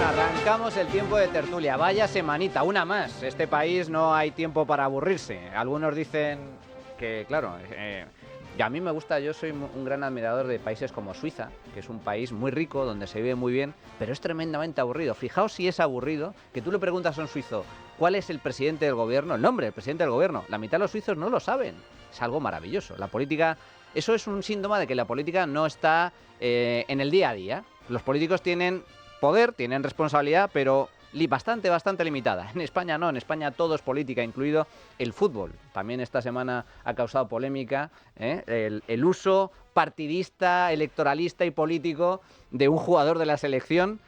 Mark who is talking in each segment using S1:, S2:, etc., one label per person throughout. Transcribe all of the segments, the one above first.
S1: Bueno, arrancamos el tiempo de tertulia. Vaya semanita, una más. Este país no hay tiempo para aburrirse. Algunos dicen que, claro, y a mí me gusta, yo soy un gran admirador de países como Suiza, que es un país muy rico, donde se vive muy bien, pero es tremendamente aburrido. Fijaos si es aburrido, que tú le preguntas a un suizo, ¿cuál es el presidente del gobierno? El nombre del presidente del gobierno. La mitad de los suizos no lo saben. Es algo maravilloso. La política, eso es un síntoma de que la política no está en el día a día. Los políticos tienen poder, tienen responsabilidad, pero bastante limitada. En España no, en España todo es política, incluido el fútbol. También esta semana ha causado polémica el uso partidista, electoralista y político de un jugador de la selección,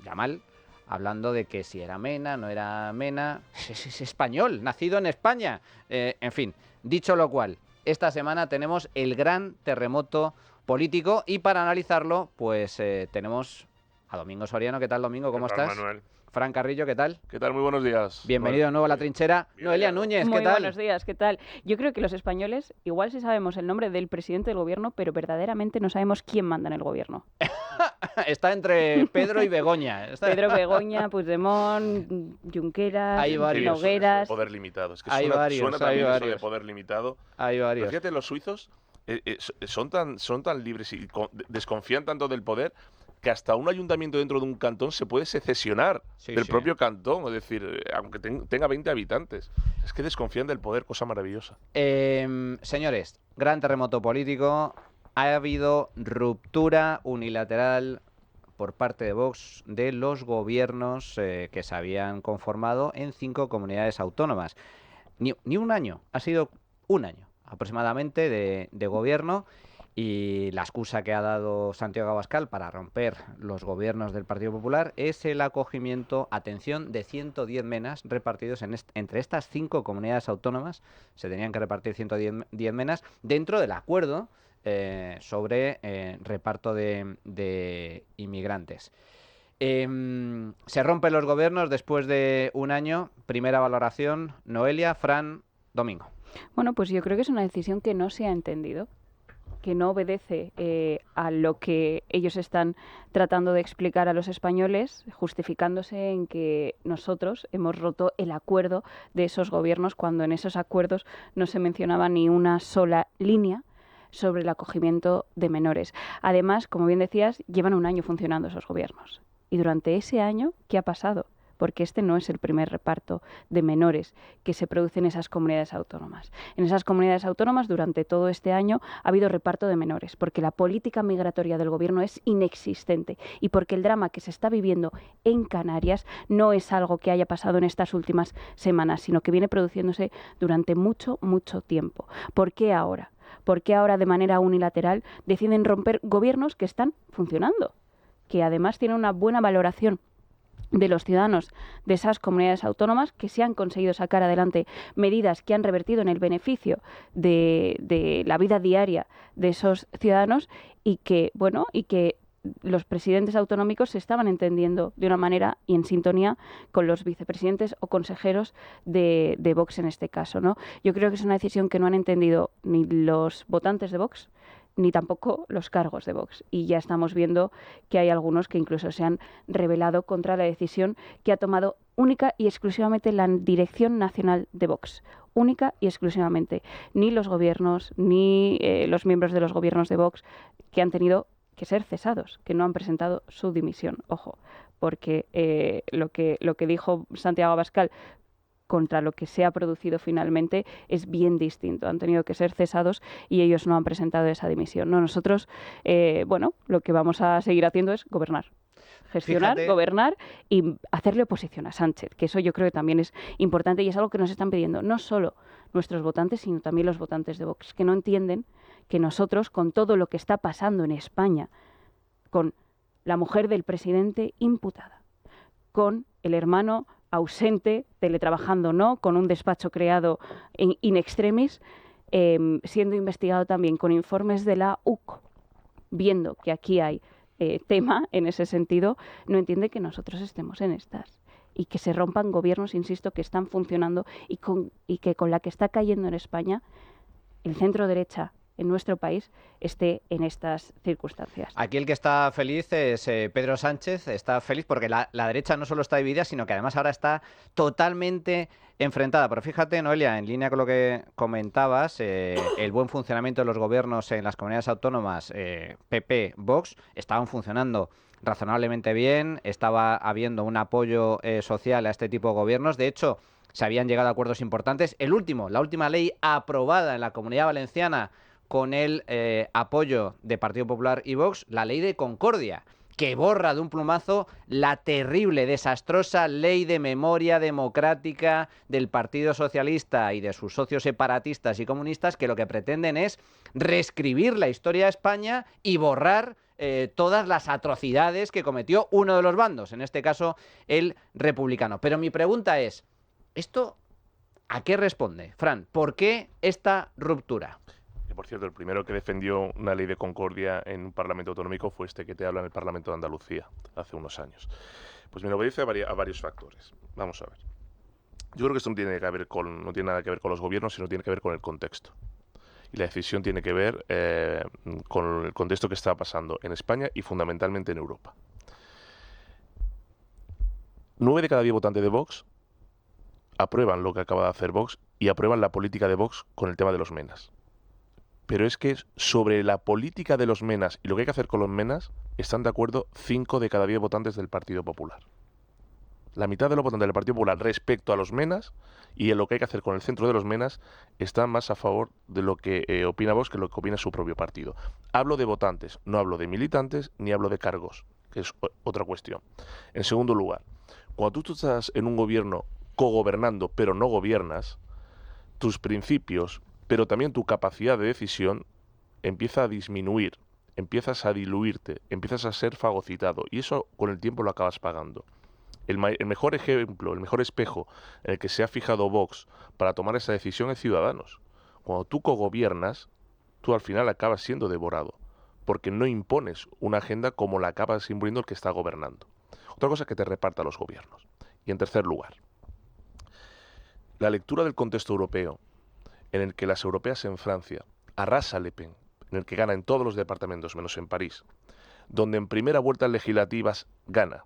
S1: Yamal, hablando de que si era Mena, no era Mena. Es español, nacido en España. En fin, dicho lo cual, esta semana tenemos el gran terremoto político y para analizarlo, pues tenemos a Domingo Soriano. ¿Qué tal, Domingo? ¿Cómo estás?
S2: Manuel.
S1: Fran Carrillo, ¿qué tal?
S2: ¿Qué tal? Muy buenos días.
S1: Bienvenido de nuevo a La Trinchera. Noelia Núñez, ¿qué tal?
S3: Muy buenos días, ¿qué tal? Yo creo que los españoles, igual sí sabemos el nombre del presidente del gobierno, pero verdaderamente no sabemos quién manda en el gobierno.
S1: Está entre Pedro y Begoña.
S3: Pedro, Begoña, Puigdemont, Junqueras,
S1: Hay varios.
S3: Nogueras...
S2: Poder limitado. Es que
S1: Hay
S2: suena también eso de
S1: varios.
S2: poder limitado.
S1: Hay varios.
S2: Pero fíjate, los suizos son tan libres y desconfían tanto del poder que hasta un ayuntamiento dentro de un cantón se puede secesionar del propio cantón, es decir, aunque tenga 20 habitantes. Es que desconfían del poder, cosa maravillosa.
S1: Señores, gran terremoto político. Ha habido ruptura unilateral por parte de Vox de los gobiernos que se habían conformado en 5 comunidades autónomas. Ni un año, ha sido un año aproximadamente de gobierno. Y la excusa que ha dado Santiago Abascal para romper los gobiernos del Partido Popular es el acogimiento, atención, de 110 menas repartidos entre estas 5 comunidades autónomas. Se tenían que repartir 110 menas dentro del acuerdo sobre reparto de inmigrantes. Se rompen los gobiernos después de un año. Primera valoración, Noelia, Fran, Domingo.
S3: Bueno, pues yo creo que es una decisión que no se ha entendido, que no obedece a lo que ellos están tratando de explicar a los españoles, justificándose en que nosotros hemos roto el acuerdo de esos gobiernos cuando en esos acuerdos no se mencionaba ni una sola línea sobre el acogimiento de menores. Además, como bien decías, llevan un año funcionando esos gobiernos. Y durante ese año, ¿qué ha pasado? Porque este no es el primer reparto de menores que se produce en esas comunidades autónomas. En esas comunidades autónomas, durante todo este año, ha habido reparto de menores, porque la política migratoria del gobierno es inexistente y porque el drama que se está viviendo en Canarias no es algo que haya pasado en estas últimas semanas, sino que viene produciéndose durante mucho tiempo. ¿Por qué ahora? ¿Por qué ahora de manera unilateral deciden romper gobiernos que están funcionando? Que además tienen una buena valoración de los ciudadanos de esas comunidades autónomas, que se han conseguido sacar adelante medidas que han revertido en el beneficio de la vida diaria de esos ciudadanos y que los presidentes autonómicos se estaban entendiendo de una manera y en sintonía con los vicepresidentes o consejeros de Vox en este caso, ¿no? Yo creo que es una decisión que no han entendido ni los votantes de Vox ni tampoco los cargos de Vox. Y ya estamos viendo que hay algunos que incluso se han rebelado contra la decisión que ha tomado única y exclusivamente la Dirección Nacional de Vox. Única y exclusivamente. Ni los gobiernos, ni los miembros de los gobiernos de Vox que han tenido que ser cesados, que no han presentado su dimisión. Ojo, porque lo que dijo Santiago Abascal contra lo que se ha producido finalmente es bien distinto. Han tenido que ser cesados y ellos no han presentado esa dimisión. No, nosotros, lo que vamos a seguir haciendo es gobernar. Gestionar, gobernar y hacerle oposición a Sánchez, que eso yo creo que también es importante y es algo que nos están pidiendo no solo nuestros votantes, sino también los votantes de Vox, que no entienden que nosotros, con todo lo que está pasando en España, con la mujer del presidente imputada, con el hermano ausente, teletrabajando no, con un despacho creado in extremis, siendo investigado también con informes de la UCO, viendo que aquí hay tema en ese sentido, no entiende que nosotros estemos en estas y que se rompan gobiernos, insisto, que están funcionando y que con la que está cayendo en España el centro derecha en nuestro país esté en estas circunstancias.
S1: Aquí el que está feliz es Pedro Sánchez, está feliz porque la derecha no solo está dividida, sino que además ahora está totalmente enfrentada. Pero fíjate, Noelia, en línea con lo que comentabas, el buen funcionamiento de los gobiernos en las comunidades autónomas, PP, Vox, estaban funcionando razonablemente bien, estaba habiendo un apoyo social a este tipo de gobiernos. De hecho, se habían llegado a acuerdos importantes. La última ley aprobada en la Comunidad Valenciana con el apoyo de Partido Popular y Vox, la ley de Concordia, que borra de un plumazo la terrible, desastrosa ley de memoria democrática del Partido Socialista y de sus socios separatistas y comunistas, que lo que pretenden es reescribir la historia de España y borrar todas las atrocidades que cometió uno de los bandos, en este caso el republicano. Pero mi pregunta es, ¿esto a qué responde, Fran? ¿Por qué esta ruptura?
S2: Por cierto, el primero que defendió una ley de concordia en un parlamento autonómico fue este que te habla en el Parlamento de Andalucía, hace unos años. Pues me obedece a varios factores. Vamos a ver. Yo creo que esto no tiene nada que ver con los gobiernos, sino tiene que ver con el contexto. Y la decisión tiene que ver con el contexto que está pasando en España y fundamentalmente en Europa. 9 de cada 10 votantes de Vox aprueban lo que acaba de hacer Vox y aprueban la política de Vox con el tema de los menas. Pero es que sobre la política de los menas y lo que hay que hacer con los menas están de acuerdo 5 de cada 10 votantes del Partido Popular. La mitad de los votantes del Partido Popular respecto a los menas y en lo que hay que hacer con el centro de los menas están más a favor de lo que opina Vox que lo que opina su propio partido. Hablo de votantes, no hablo de militantes ni hablo de cargos, que es otra cuestión. En segundo lugar, cuando tú estás en un gobierno cogobernando pero no gobiernas, tus principios, pero también tu capacidad de decisión empieza a disminuir, empiezas a diluirte, empiezas a ser fagocitado y eso con el tiempo lo acabas pagando. El mejor ejemplo, el mejor espejo en el que se ha fijado Vox para tomar esa decisión es Ciudadanos. Cuando tú cogobiernas, tú al final acabas siendo devorado, porque no impones una agenda como la acabas imponiendo el que está gobernando. Otra cosa es que te reparta los gobiernos. Y en tercer lugar, la lectura del contexto europeo, en el que las europeas en Francia arrasa Le Pen, en el que gana en todos los departamentos menos en París, donde en primera vuelta legislativas gana,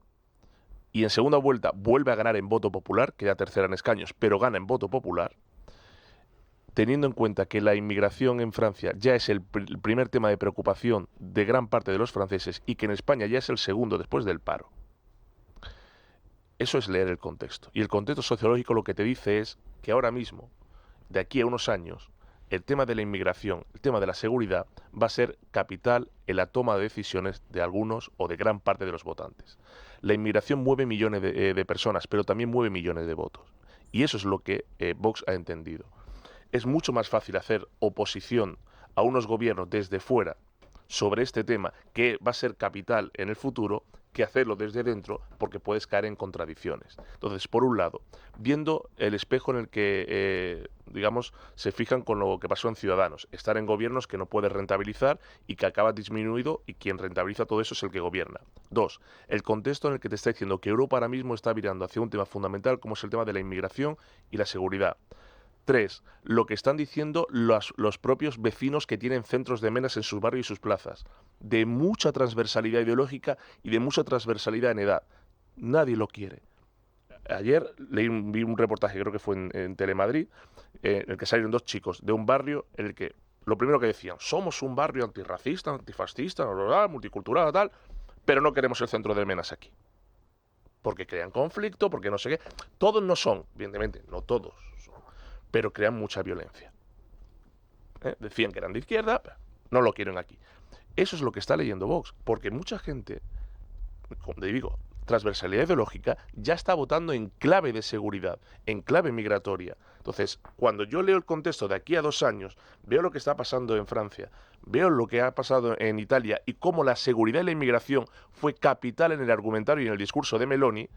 S2: y en segunda vuelta vuelve a ganar en voto popular, queda tercera en escaños, pero gana en voto popular, teniendo en cuenta que la inmigración en Francia ya es el primer tema de preocupación de gran parte de los franceses y que en España ya es el segundo después del paro. Eso es leer el contexto. Y el contexto sociológico lo que te dice es que ahora mismo, de aquí a unos años, el tema de la inmigración, el tema de la seguridad, va a ser capital en la toma de decisiones de algunos o de gran parte de los votantes. La inmigración mueve millones de personas, pero también mueve millones de votos. Y eso es lo que Vox ha entendido. Es mucho más fácil hacer oposición a unos gobiernos desde fuera sobre este tema, que va a ser capital en el futuro, que hacerlo desde dentro, porque puedes caer en contradicciones. Entonces, por un lado, viendo el espejo en el que, digamos, se fijan con lo que pasó en Ciudadanos, estar en gobiernos que no puedes rentabilizar y que acaba disminuido y quien rentabiliza todo eso es el que gobierna. 2, el contexto en el que te está diciendo que Europa ahora mismo está virando hacia un tema fundamental como es el tema de la inmigración y la seguridad. 3, lo que están diciendo los propios vecinos que tienen centros de menas en sus barrios y sus plazas, de mucha transversalidad ideológica y de mucha transversalidad en edad. Nadie lo quiere. Ayer vi un reportaje, creo que fue en Telemadrid, en el que salieron 2 chicos de un barrio en el que lo primero que decían, somos un barrio antirracista, antifascista, multicultural, tal, pero no queremos el centro de menas aquí. Porque crean conflicto, porque no sé qué. Todos no son, evidentemente, no todos son, pero crean mucha violencia. Decían que eran de izquierda, pero no lo quieren aquí. Eso es lo que está leyendo Vox, porque mucha gente, como te digo, transversalidad ideológica, ya está votando en clave de seguridad, en clave migratoria. Entonces, cuando yo leo el contexto de aquí a 2 años, veo lo que está pasando en Francia, veo lo que ha pasado en Italia y cómo la seguridad y la inmigración fue capital en el argumentario y en el discurso de Meloni,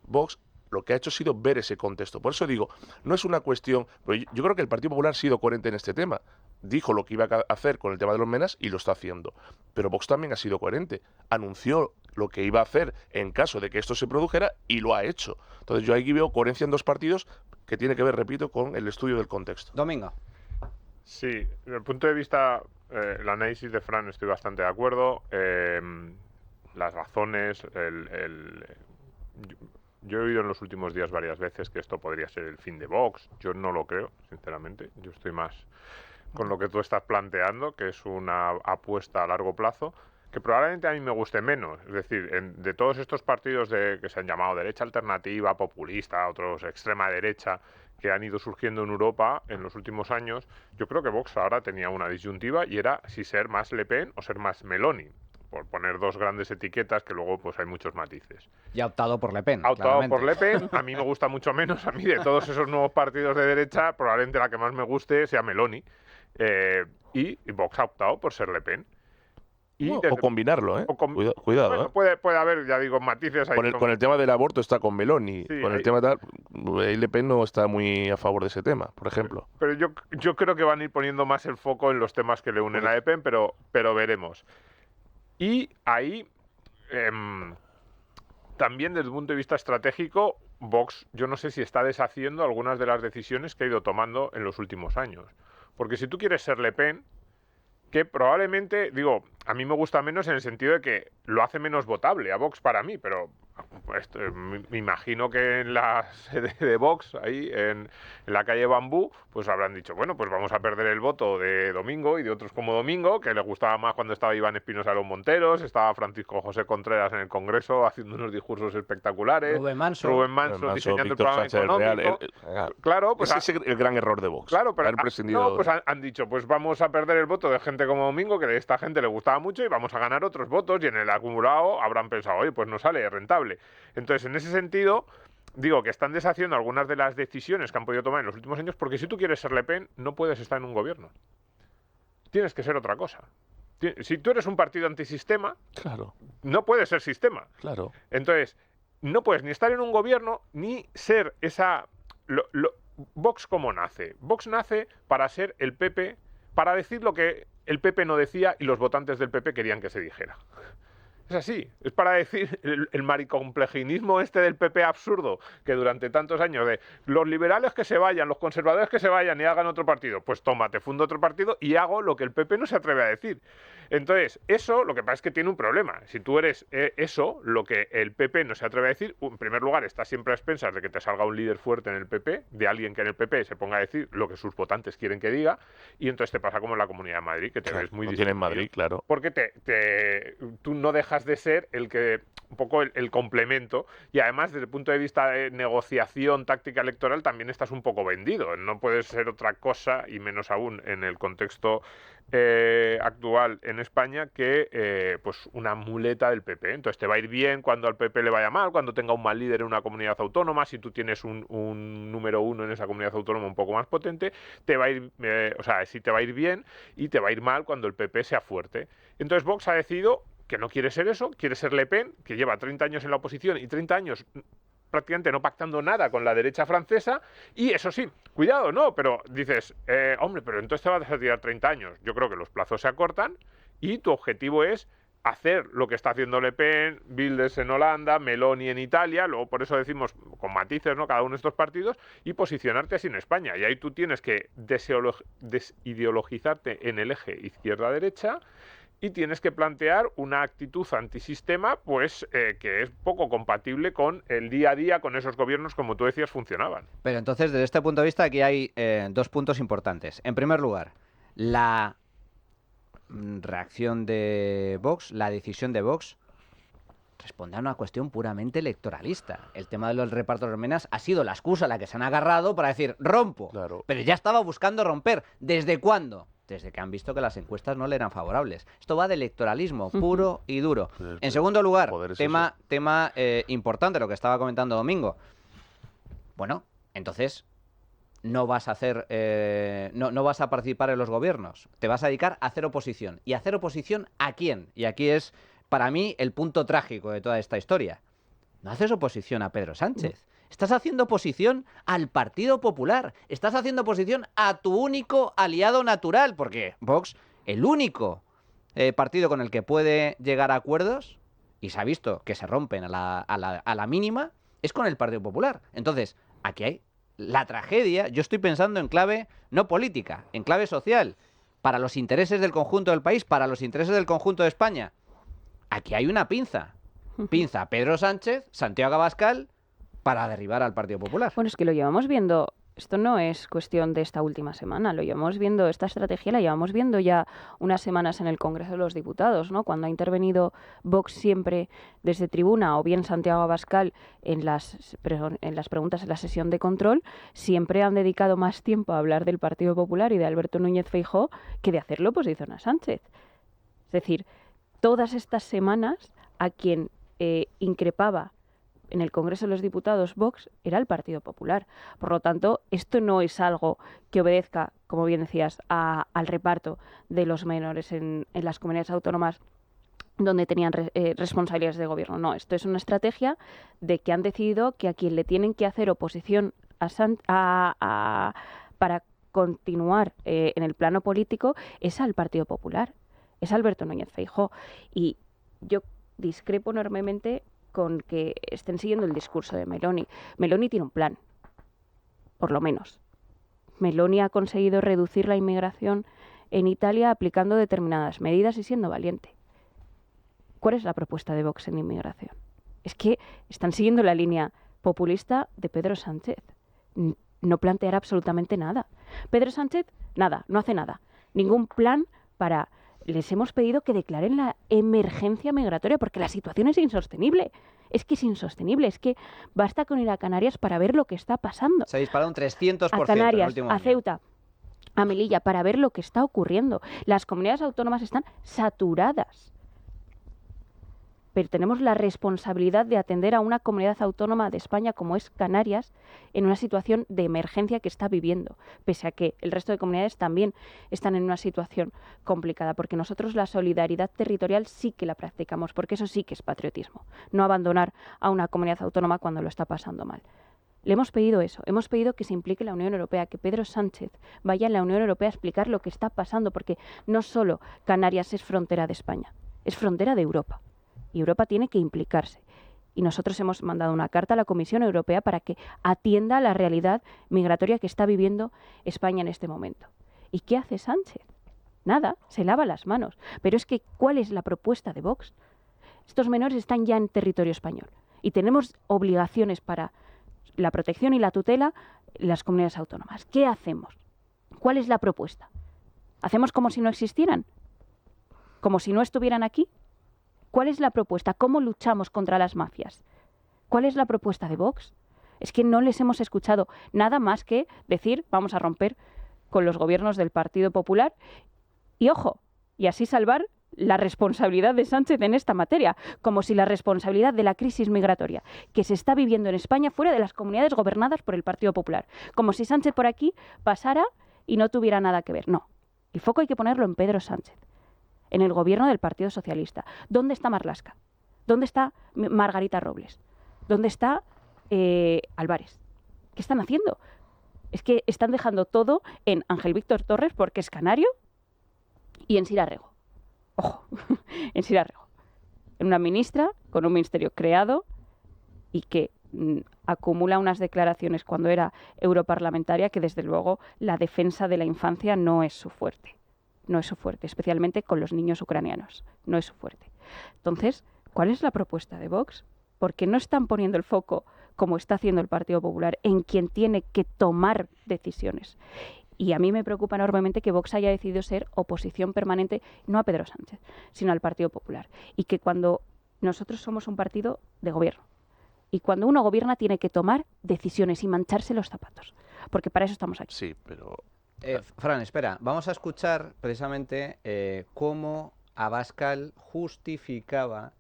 S2: Vox lo que ha hecho ha sido ver ese contexto. Por eso digo, no es una cuestión... Pero yo creo que el Partido Popular ha sido coherente en este tema. Dijo lo que iba a hacer con el tema de los menas y lo está haciendo. Pero Vox también ha sido coherente. Anunció lo que iba a hacer en caso de que esto se produjera y lo ha hecho. Entonces yo aquí veo coherencia en 2 partidos que tiene que ver, repito, con el estudio del contexto.
S1: Domingo.
S4: Sí, desde el punto de vista el análisis de Fran estoy bastante de acuerdo. Las razones, yo he oído en los últimos días varias veces que esto podría ser el fin de Vox. Yo no lo creo, sinceramente. Yo estoy más con lo que tú estás planteando, que es una apuesta a largo plazo, que probablemente a mí me guste menos. Es decir, de todos estos partidos que se han llamado derecha alternativa, populista, otros extrema derecha, que han ido surgiendo en Europa en los últimos años, yo creo que Vox ahora tenía una disyuntiva y era si ser más Le Pen o ser más Meloni, por poner dos grandes etiquetas que luego pues hay muchos matices.
S1: Y ha optado por Le Pen.
S4: Ha optado
S1: claramente.
S4: por Le Pen, a mí me gusta mucho menos, a mí de todos esos nuevos partidos de derecha, probablemente la que más me guste sea Meloni, y Vox ha optado por ser Le Pen.
S2: O combinarlo, ¿eh? Cuidado,
S4: bueno,
S2: ¿eh?
S4: puede haber, ya digo, matices ahí.
S2: Con el tema del aborto está con Meloni.
S4: Sí,
S2: con el tema tal, Le Pen no está muy a favor de ese tema, por ejemplo.
S4: Pero yo creo que van a ir poniendo más el foco en los temas que le unen a Le Pen, pero veremos. Y ahí, también desde el punto de vista estratégico, Vox, yo no sé si está deshaciendo algunas de las decisiones que ha ido tomando en los últimos años. Porque si tú quieres ser Le Pen, que probablemente, digo, a mí me gusta menos en el sentido de que lo hace menos votable a Vox para mí, pero me imagino que en la sede de Vox, ahí en la calle Bambú, pues habrán dicho, bueno, pues vamos a perder el voto de Domingo y de otros como Domingo, que le gustaba más cuando estaba Iván Espinosa de los Monteros, estaba Francisco José Contreras en el Congreso haciendo unos discursos espectaculares,
S1: Rubén Manso
S4: diseñando
S2: Víctor
S4: el programa
S2: Sánchez
S4: económico.
S2: Claro, pues ese es el gran error de Vox.
S4: Claro, pero
S2: pues
S4: han dicho, pues vamos a perder el voto de gente como Domingo, que a esta gente le gustaba mucho, y vamos a ganar otros votos, y en el acumulado habrán pensado, oye, pues no sale rentable. Entonces, en ese sentido, digo que están deshaciendo algunas de las decisiones que han podido tomar en los últimos años, porque si tú quieres ser Le Pen, no puedes estar en un gobierno. Tienes que ser otra cosa. Si tú eres un partido antisistema,
S2: claro,
S4: no puedes ser sistema.
S2: Claro.
S4: Entonces, no puedes ni estar en un gobierno, ni ser esa... Vox, ¿cómo nace? Vox nace para ser el PP, para decir lo que el PP no decía y los votantes del PP querían que se dijera. Es así, es para decir el maricomplejismo este del PP absurdo, que durante tantos años de los liberales que se vayan, los conservadores que se vayan y hagan otro partido, pues toma, te fundo otro partido y hago lo que el PP no se atreve a decir. Entonces, eso lo que pasa es que tiene un problema. Si tú eres eso, lo que el PP no se atreve a decir, en primer lugar, estás siempre a expensas de que te salga un líder fuerte en el PP, de alguien que en el PP se ponga a decir lo que sus votantes quieren que diga, y entonces te pasa como en la Comunidad de Madrid, que te ves muy distinto.
S2: En Madrid, claro.
S4: Porque tú no dejas de ser el que un poco el complemento, y además desde el punto de vista de negociación táctica electoral también estás un poco vendido. No puedes ser otra cosa, y menos aún en el contexto actual en España, que pues una muleta del PP. Entonces te va a ir bien cuando al PP le vaya mal, cuando tenga un mal líder en una comunidad autónoma. Si tú tienes un número uno en esa comunidad autónoma un poco más potente, te va a ir, sí te va a ir bien, y te va a ir mal cuando el PP sea fuerte. Entonces Vox ha decidido que no quiere ser eso, quiere ser Le Pen, que lleva 30 años en la oposición y 30 años prácticamente no pactando nada con la derecha francesa, y eso sí, cuidado, no, pero dices, hombre, pero entonces te vas a tirar 30 años. Yo creo que los plazos se acortan y tu objetivo es hacer lo que está haciendo Le Pen, Wilders en Holanda, Meloni en Italia, luego por eso decimos con matices, ¿no?, cada uno de estos partidos, y posicionarte así en España. Y ahí tú tienes que desideologizarte en el eje izquierda-derecha, y tienes que plantear una actitud antisistema, pues que es poco compatible con el día a día, con esos gobiernos, como tú decías, funcionaban.
S1: Pero entonces, desde este punto de vista, aquí hay dos puntos importantes. En primer lugar, la reacción de Vox, la decisión de Vox, responde a una cuestión puramente electoralista. El tema de los repartos de menas ha sido la excusa a la que se han agarrado para decir, rompo.
S2: Claro.
S1: Pero ya estaba buscando romper. ¿Desde cuándo? Desde que han visto que las encuestas no le eran favorables. Esto va de electoralismo puro y duro. En segundo lugar, tema importante, lo que estaba comentando Domingo. Bueno, entonces no vas a hacer, no vas a participar en los gobiernos. Te vas a dedicar a hacer oposición. ¿Y hacer oposición a quién? Y aquí es, para mí, el punto trágico de toda esta historia. No haces oposición a Pedro Sánchez. Estás haciendo oposición al Partido Popular. Estás haciendo oposición a tu único aliado natural. Porque Vox, el único partido con el que puede llegar a acuerdos, y se ha visto que se rompen a la mínima, es con el Partido Popular. Entonces, aquí hay la tragedia. Yo estoy pensando en clave no política, en clave social. para los intereses del conjunto del país, para los intereses del conjunto de España. Aquí hay una pinza. Pinza Pedro Sánchez, Santiago Abascal, para derribar al Partido Popular.
S3: Bueno, es que lo llevamos viendo. Esto no es cuestión de esta última semana, lo llevamos viendo, esta estrategia la llevamos viendo ya unas semanas en el Congreso de los Diputados, ¿no? Cuando ha intervenido Vox siempre desde tribuna o bien Santiago Abascal en las preguntas en la sesión de control, siempre han dedicado más tiempo a hablar del Partido Popular y de Alberto Núñez Feijóo que de hacer la oposición a Sánchez. Es decir, todas estas semanas a quien increpaba en el Congreso de los Diputados Vox era el Partido Popular. Por lo tanto, esto no es algo que obedezca, como bien decías, al reparto de los menores en las comunidades autónomas donde tenían responsabilidades de gobierno. No, esto es una estrategia de que han decidido que a quien le tienen que hacer oposición para continuar en el plano político es al Partido Popular, es Alberto Núñez Feijóo. Y yo discrepo enormemente con que estén siguiendo el discurso de Meloni. Meloni tiene un plan, por lo menos. Meloni ha conseguido reducir la inmigración en Italia aplicando determinadas medidas y siendo valiente. ¿Cuál es la propuesta de Vox en inmigración? Es que están siguiendo la línea populista de Pedro Sánchez. No plantear absolutamente nada. Pedro Sánchez, nada, no hace nada. Ningún plan para... Les hemos pedido que declaren la emergencia migratoria porque la situación es insostenible. Es que es insostenible. Es que basta con ir a Canarias para ver lo que está pasando.
S1: Se ha disparado un 300%
S3: a Canarias, en el último año. A Ceuta, a Melilla, para ver lo que está ocurriendo. Las comunidades autónomas están saturadas. Pero tenemos la responsabilidad de atender a una comunidad autónoma de España como es Canarias en una situación de emergencia que está viviendo, pese a que el resto de comunidades también están en una situación complicada, porque nosotros la solidaridad territorial sí que la practicamos, porque eso sí que es patriotismo, no abandonar a una comunidad autónoma cuando lo está pasando mal. Le hemos pedido eso, hemos pedido que se implique la Unión Europea, que Pedro Sánchez vaya a la Unión Europea a explicar lo que está pasando, porque no solo Canarias es frontera de España, es frontera de Europa. Y Europa tiene que implicarse. Y nosotros hemos mandado una carta a la Comisión Europea para que atienda la realidad migratoria que está viviendo España en este momento. ¿Y qué hace Sánchez? Nada, se lava las manos. Pero es que, ¿cuál es la propuesta de Vox? Estos menores están ya en territorio español y tenemos obligaciones para la protección y la tutela en las comunidades autónomas. ¿Qué hacemos? ¿Cuál es la propuesta? ¿Hacemos como si no existieran? ¿Como si no estuvieran aquí? ¿Cuál es la propuesta? ¿Cómo luchamos contra las mafias? ¿Cuál es la propuesta de Vox? Es que no les hemos escuchado nada más que decir vamos a romper con los gobiernos del Partido Popular y, ojo, y así salvar la responsabilidad de Sánchez en esta materia, como si la responsabilidad de la crisis migratoria que se está viviendo en España fuera de las comunidades gobernadas por el Partido Popular, como si Sánchez por aquí pasara y no tuviera nada que ver. No, el foco hay que ponerlo en Pedro Sánchez, en el gobierno del Partido Socialista. ¿Dónde está Marlaska? ¿Dónde está Margarita Robles? ¿Dónde está Álvarez? ¿Qué están haciendo? Es que están dejando todo en Ángel Víctor Torres porque es canario y en Sira Rego. Ojo, en Sira Rego. En una ministra con un ministerio creado y que acumula unas declaraciones cuando era europarlamentaria que desde luego la defensa de la infancia no es su fuerte. No es su fuerte, especialmente con los niños ucranianos. No es su fuerte. Entonces, ¿cuál es la propuesta de Vox? Porque no están poniendo el foco, como está haciendo el Partido Popular, en quien tiene que tomar decisiones. Y a mí me preocupa enormemente que Vox haya decidido ser oposición permanente, no a Pedro Sánchez, sino al Partido Popular. Y que cuando nosotros somos un partido de gobierno, y cuando uno gobierna tiene que tomar decisiones y mancharse los zapatos. Porque para eso estamos aquí.
S2: Sí, pero...
S1: Fran, espera, vamos a escuchar precisamente cómo Abascal justificaba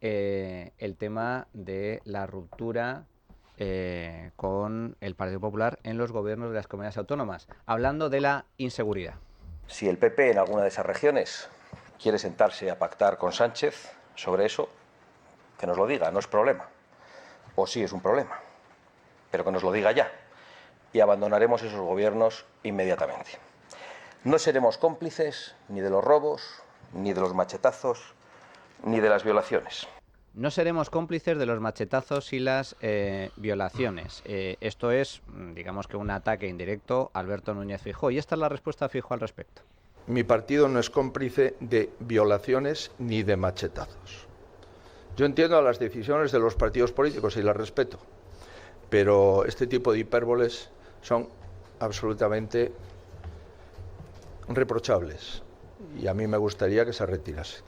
S1: el tema de la ruptura con el Partido Popular en los gobiernos de las comunidades autónomas, hablando de la inseguridad.
S5: Si el PP en alguna de esas regiones quiere sentarse a pactar con Sánchez sobre eso, que nos lo diga, no es problema. O sí es un problema, pero que nos lo diga ya. Y abandonaremos esos gobiernos inmediatamente. No seremos cómplices ni de los robos, ni de los machetazos, ni de las violaciones.
S1: No seremos cómplices de los machetazos y las violaciones. Esto es, digamos que un ataque indirecto a Alberto Núñez Feijóo. Y esta es la respuesta de Feijóo al respecto.
S6: mi partido no es cómplice de violaciones ni de machetazos. Yo entiendo las decisiones de los partidos políticos y las respeto, pero este tipo de hipérboles son absolutamente reprochables y a mí me gustaría que se retirase.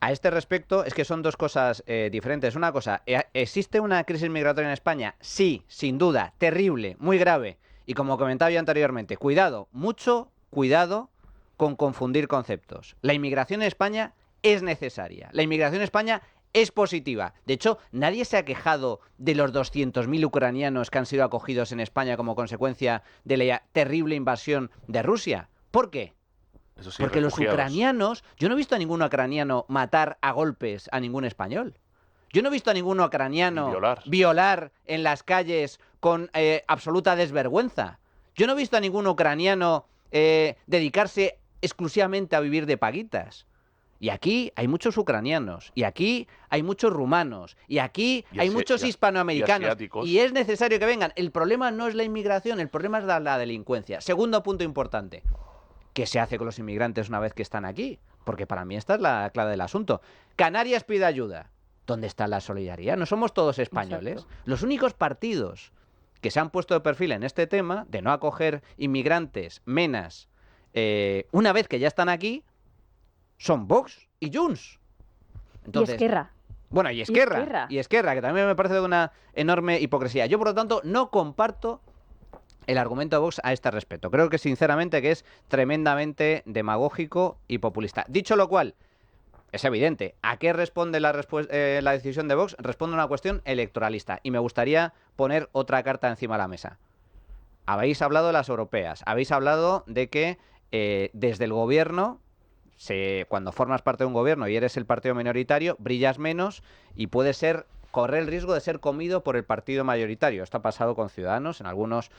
S1: A este respecto, es que son dos cosas diferentes. Una cosa, ¿existe una crisis migratoria en España? Sí, sin duda, terrible, muy grave. Y como comentaba yo anteriormente, cuidado, mucho cuidado con confundir conceptos. La inmigración en España es necesaria. La inmigración en España es positiva. De hecho, nadie se ha quejado de los 200.000 ucranianos que han sido acogidos en España como consecuencia de la terrible invasión de Rusia. ¿Por qué?
S2: Eso sí,
S1: porque
S2: refugiados.
S1: Los ucranianos... Yo no he visto a ningún ucraniano matar a golpes a ningún español. Yo no he visto a ningún ucraniano violar en las calles con absoluta desvergüenza. Yo no he visto a ningún ucraniano dedicarse exclusivamente a vivir de paguitas. Y aquí hay muchos ucranianos, y aquí hay muchos rumanos, y aquí hay muchos hispanoamericanos. Y es necesario que vengan. El problema no es la inmigración, el problema es la delincuencia. Segundo punto importante. ¿Qué se hace con los inmigrantes una vez que están aquí? Porque para mí esta es la clave del asunto. Canarias pide ayuda. ¿Dónde está la solidaridad? No somos todos españoles. Exacto. Los únicos partidos que se han puesto de perfil en este tema de no acoger inmigrantes, menas, una vez que ya están aquí, son Vox y Junts.
S3: Entonces, y Esquerra.
S1: Bueno, y Esquerra, que también me parece de una enorme hipocresía. Yo, por lo tanto, no comparto el argumento de Vox a este respecto. Creo que, sinceramente, que es tremendamente demagógico y populista. Dicho lo cual, es evidente. ¿A qué responde la decisión de Vox? Responde a una cuestión electoralista. Y me gustaría poner otra carta encima de la mesa. Habéis hablado de las europeas. Habéis hablado de que desde el gobierno, cuando formas parte de un gobierno y eres el partido minoritario, brillas menos y puedes correr el riesgo de ser comido por el partido mayoritario. Esto ha pasado con Ciudadanos en algunos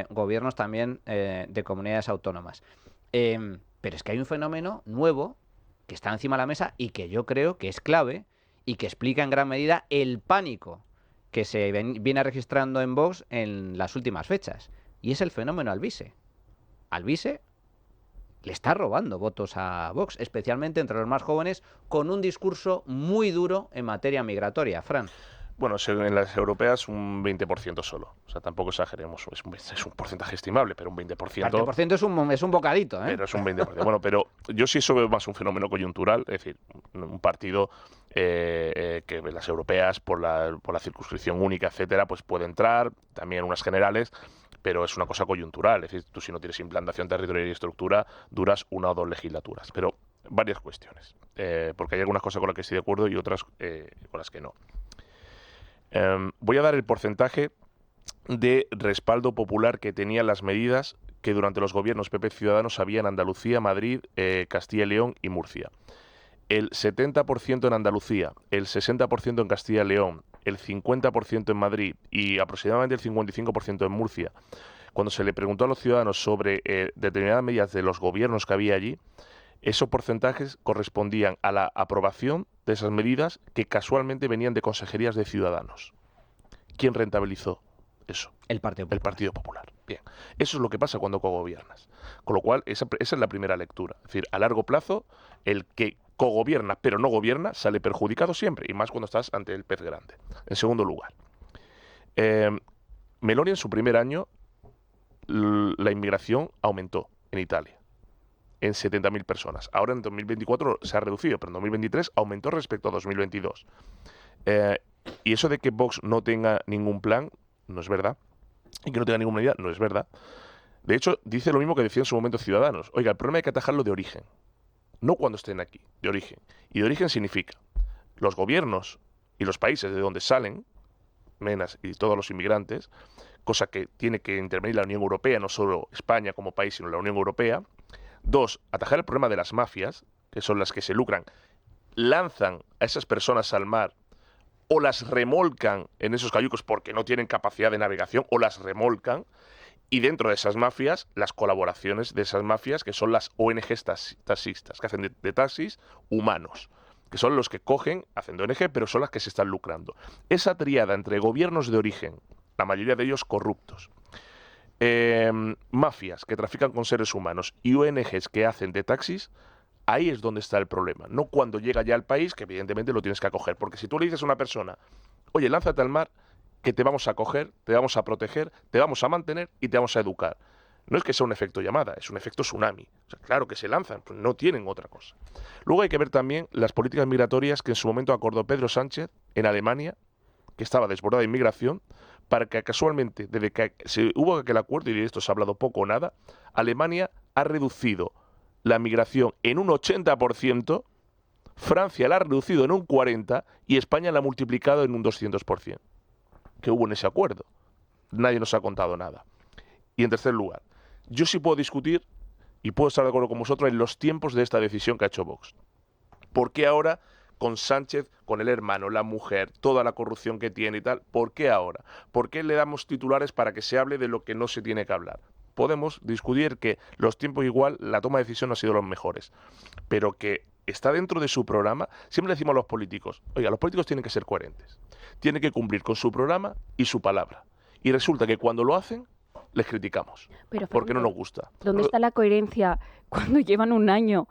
S1: gobiernos también de comunidades autónomas. Pero es que hay un fenómeno nuevo que está encima de la mesa y que yo creo que es clave y que explica en gran medida el pánico que se viene registrando en Vox en las últimas fechas. Y es el fenómeno Alvise. Alvise le está robando votos a Vox, especialmente entre los más jóvenes, con un discurso muy duro en materia migratoria. Fran.
S2: Bueno, en las europeas un 20% solo. O sea, tampoco exageremos. Es un porcentaje estimable, pero un 20%...
S1: 20% es un bocadito, ¿eh?
S2: Pero es un 20%. Bueno, pero yo sí eso veo más un fenómeno coyuntural. Es decir, un partido que las europeas, por la circunscripción única, etcétera, pues puede entrar. También unas generales, pero es una cosa coyuntural. Es decir, tú si no tienes implantación territorial y estructura, duras 1 o 2 legislaturas. Pero varias cuestiones. Porque hay algunas cosas con las que estoy de acuerdo y otras con las que no. Voy a dar el porcentaje de respaldo popular que tenían las medidas que durante los gobiernos PP Ciudadanos había en Andalucía, Madrid, Castilla y León y Murcia. El 70% en Andalucía, el 60% en Castilla y León, el 50% en Madrid y aproximadamente el 55% en Murcia. Cuando se le preguntó a los ciudadanos sobre determinadas medidas de los gobiernos que había allí, esos porcentajes correspondían a la aprobación de esas medidas que casualmente venían de consejerías de Ciudadanos. ¿Quién rentabilizó eso?
S1: El Partido
S2: Popular. Bien. Eso es lo que pasa cuando cogobiernas. Con lo cual, esa es la primera lectura. Es decir, a largo plazo, el que cogobierna pero no gobierna sale perjudicado siempre, y más cuando estás ante el pez grande. En segundo lugar, Meloni en su primer año, la inmigración aumentó en Italia en 70.000 personas. Ahora en 2024 se ha reducido, pero en 2023 aumentó respecto a 2022. Y eso de que Vox no tenga ningún plan, no es verdad. Y que no tenga ninguna medida, no es verdad. De hecho, dice lo mismo que decía en su momento Ciudadanos. Oiga, el problema hay que atajarlo de origen. No cuando estén aquí, de origen. Y de origen significa los gobiernos y los países de donde salen, menas y todos los inmigrantes, cosa que tiene que intervenir la Unión Europea, no solo España como país, sino la Unión Europea. 2, atajar el problema de las mafias, que son las que se lucran, lanzan a esas personas al mar o las remolcan en esos cayucos porque no tienen capacidad de navegación o las remolcan, y dentro de esas mafias, las colaboraciones de esas mafias, que son las ONGs taxistas, que hacen de taxis humanos, que son los que cogen, hacen de ONG, pero son las que se están lucrando. Esa triada entre gobiernos de origen, la mayoría de ellos corruptos, mafias que trafican con seres humanos y ONGs que hacen de taxis, ahí es donde está el problema. No cuando llega ya al país, que evidentemente lo tienes que acoger. Porque si tú le dices a una persona, oye, lánzate al mar, que te vamos a acoger, te vamos a proteger, te vamos a mantener y te vamos a educar. No es que sea un efecto llamada, es un efecto tsunami. O sea, claro que se lanzan, pues no tienen otra cosa. Luego hay que ver también las políticas migratorias que en su momento acordó Pedro Sánchez en Alemania, que estaba desbordada de inmigración, para que casualmente, desde que hubo aquel acuerdo, y de esto se ha hablado poco o nada, Alemania ha reducido la migración en un 80%, Francia la ha reducido en un 40% y España la ha multiplicado en un 200%. Que hubo en ese acuerdo. Nadie nos ha contado nada. Y en tercer lugar, yo sí puedo discutir y puedo estar de acuerdo con vosotros en los tiempos de esta decisión que ha hecho Vox. ¿Por qué ahora con Sánchez, con el hermano, la mujer, toda la corrupción que tiene y tal? ¿Por qué ahora? ¿Por qué le damos titulares para que se hable de lo que no se tiene que hablar? Podemos discutir que los tiempos igual, la toma de decisión no ha sido los mejores, pero que está dentro de su programa. Siempre decimos a los políticos, oiga, los políticos tienen que ser coherentes, tienen que cumplir con su programa y su palabra. Y resulta que cuando lo hacen, les criticamos,
S3: pero,
S2: porque no nos gusta.
S3: ¿Dónde está la coherencia cuando llevan un año,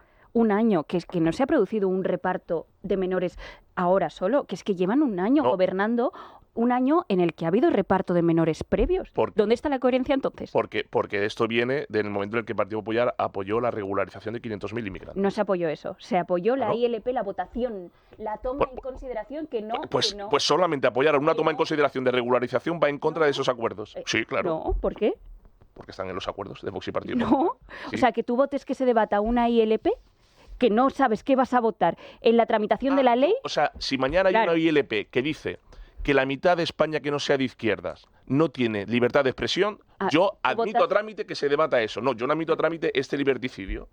S3: que es que no se ha producido un reparto de menores ahora solo, que es que llevan un año gobernando, un año en el que ha habido reparto de menores previos? ¿Dónde está la coherencia entonces?
S2: Porque esto viene del momento en el que el Partido Popular apoyó la regularización de 500.000 inmigrantes.
S3: No se apoyó eso, se apoyó la ILP, la votación, la toma en consideración que no...
S2: Pues solamente apoyar una toma en consideración de regularización va en contra de esos acuerdos. Sí, claro.
S3: No, ¿por qué?
S2: Porque están en los acuerdos de Vox y Partido
S3: Popular.
S2: No,
S3: sí. O sea, que tú votes que se debata una ILP, que no sabes qué vas a votar en la tramitación de la ley...
S2: O sea, si mañana hay una ILP que dice que la mitad de España que no sea de izquierdas no tiene libertad de expresión, yo admito a trámite que se debata eso. No, yo no admito a trámite este liberticidio.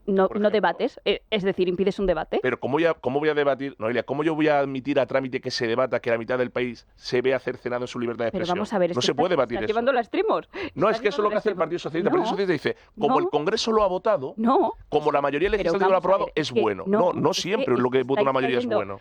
S3: No debates, es decir, impides un debate.
S2: Pero ¿cómo voy a debatir, Noelia, cómo yo voy a admitir a trámite que se debata que la mitad del país se vea cercenado en su libertad de expresión?
S3: Pero vamos a ver,
S2: no se puede debatir eso.
S3: Llevando las extremos.
S2: No, es que eso es lo que hace el Partido Socialista. El Partido Socialista dice, como el Congreso lo ha votado, como la mayoría legislativa lo ha aprobado, es bueno. No siempre lo que vota una mayoría es bueno.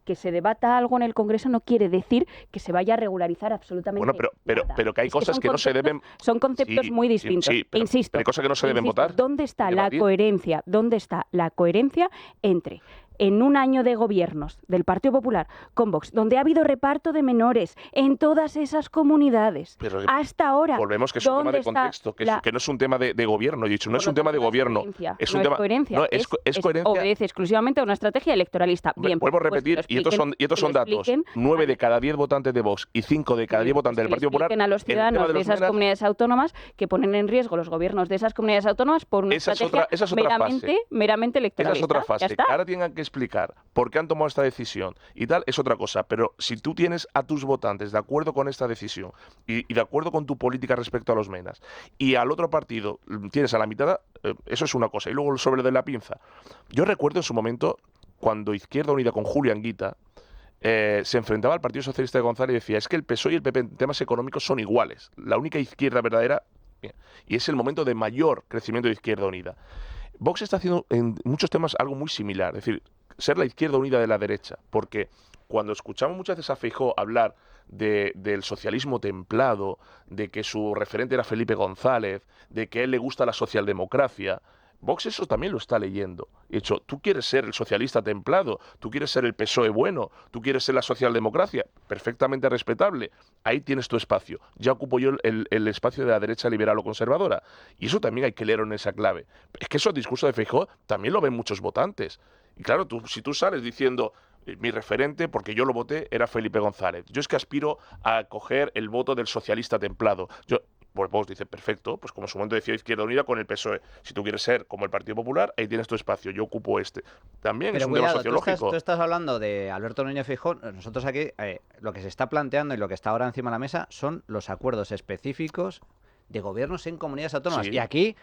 S3: Que se debata algo en el Congreso no quiere decir que se vaya a regularizar absolutamente nada.
S2: Pero que hay cosas que no se deben...
S3: Son conceptos muy distintos.
S2: Pero,
S3: insisto.
S2: Pero hay cosas que no se deben votar.
S3: ¿Dónde está la coherencia? ¿Dónde está la coherencia entre en un año de gobiernos del Partido Popular con Vox, donde ha habido reparto de menores en todas esas comunidades, hasta ahora?
S2: Volvemos que es un tema de contexto, que no es un tema de gobierno, he dicho, no es un tema de gobierno. Es un tema...
S3: coherencia.
S2: No, es coherencia.
S3: Obedece exclusivamente a una estrategia electoralista. Bien,
S2: vuelvo a repetir, y estos son datos. 9 de cada 10 votantes de Vox y 5 de cada 10 votantes del Partido Popular...
S3: a los ciudadanos de esas comunidades autónomas que ponen en riesgo los gobiernos de esas comunidades autónomas por una estrategia meramente electoralista.
S2: Esa es otra fase. Ahora tienen que explicar por qué han tomado esta decisión y tal, es otra cosa. Pero si tú tienes a tus votantes de acuerdo con esta decisión y de acuerdo con tu política respecto a los menas, y al otro partido tienes a la mitad, eso es una cosa. Y luego sobre lo de la pinza. Yo recuerdo en su momento, cuando Izquierda Unida con Julio Anguita se enfrentaba al Partido Socialista de González y decía, es que el PSOE y el PP en temas económicos son iguales. La única izquierda verdadera, y es el momento de mayor crecimiento de Izquierda Unida. Vox está haciendo en muchos temas algo muy similar, es decir, ser la izquierda unida de la derecha, porque cuando escuchamos muchas veces a Feijóo hablar del socialismo templado, de que su referente era Felipe González, de que a él le gusta la socialdemocracia, Vox eso también lo está leyendo. De hecho, tú quieres ser el socialista templado, tú quieres ser el PSOE bueno, tú quieres ser la socialdemocracia, perfectamente respetable. Ahí tienes tu espacio. Ya ocupo yo el espacio de la derecha liberal o conservadora. Y eso también hay que leerlo en esa clave. Es que esos discursos de Feijóo también lo ven muchos votantes. Y claro, si tú sales diciendo, mi referente, porque yo lo voté, era Felipe González. Yo es que aspiro a coger el voto del socialista templado. Pues vos dices, perfecto, pues como en su momento decía Izquierda Unida con el PSOE. Si tú quieres ser como el Partido Popular, ahí tienes tu espacio, yo ocupo este. También es un tema sociológico.
S1: Tú estás hablando de Alberto Núñez Feijóo. Nosotros aquí lo que se está planteando y lo que está ahora encima de la mesa son los acuerdos específicos de gobiernos en comunidades autónomas. Sí. Y aquí